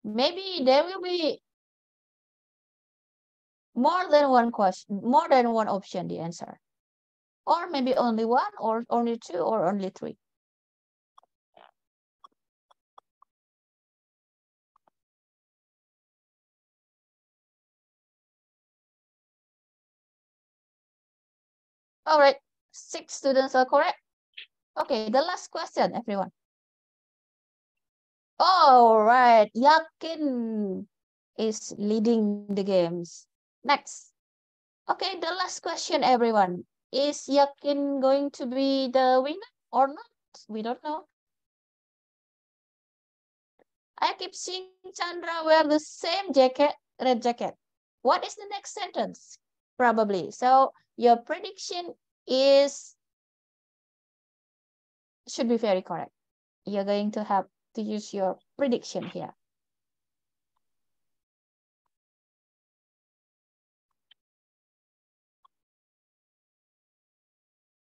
maybe there will be more than one question, more than one option, the answer. Or maybe only one, or only 2, or only 3. All right, 6 students are correct. Okay, the last question, everyone. All right, Yakin is leading the games. Next. Okay, the last question, everyone. Is Yakin going to be the winner or not? We don't know. I keep seeing Chandra wear the same jacket, red jacket. What is the next sentence? Probably. So your prediction should be very correct. You're going to have to use your prediction here.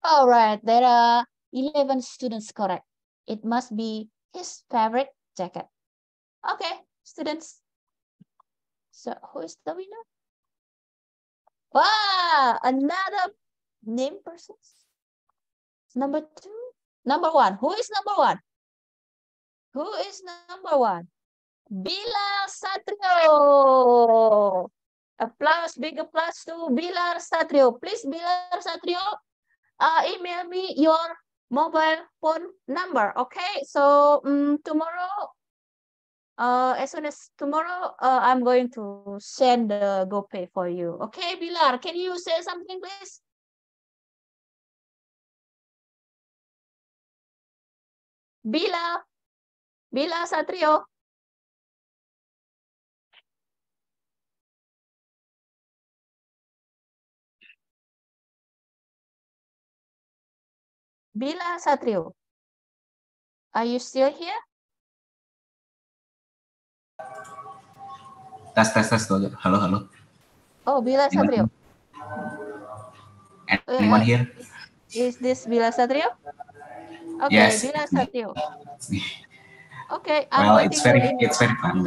All right, there are 11 students correct. It must be his favorite jacket. Okay, students. So who is the winner? Wow, another name person. Number 2. Number 1. Who is number 1? Who is number 1? Bilal Satrio. Applause, big applause to Bilal Satrio. Please, Bilal Satrio, email me your mobile phone number. Okay, so tomorrow, as soon as tomorrow, I'm going to send the GoPay for you. Okay, Bilal, can you say something, please? Bilal Satrio. Bilal Satrio, are you still here? Tes tuh. Halo. Oh, Bilal Satrio. Anyone here? Is this Bilal Satrio? Okay, Yes. Bilal Satrio. Okay, Well, it's very fun.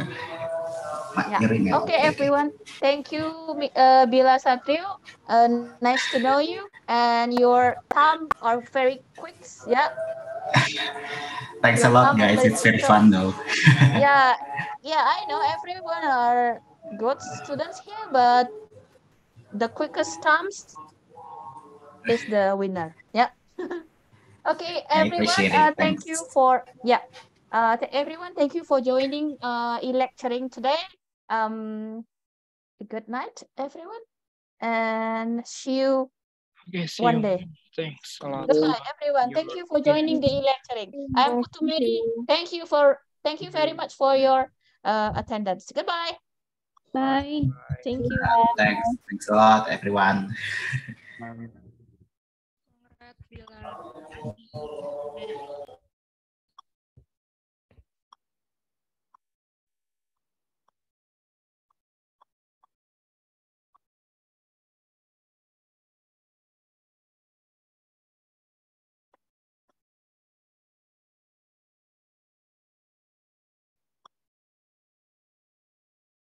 Yeah. Okay, everyone. Thank you, Bilal Satrio. Nice to know you. And your thumb are very quick. Yeah. Thanks Your a lot, thumb are guys. very It's very quick. fun, though. Yeah, I know everyone are good students here, but the quickest thumbs is the winner. Yeah. Okay, I everyone. appreciate it. Thank Thanks. you for everyone. Thank you for joining e-lecturing today. Good night, everyone, and see you Okay, see one you. day. Thanks a lot. Goodbye, everyone. Thank you for joining the e-lecturing. I'm Putumedi. Thank you very much for your attendance. Goodbye. Bye. Thank you. Thanks a lot, everyone. Congrats, Bilal.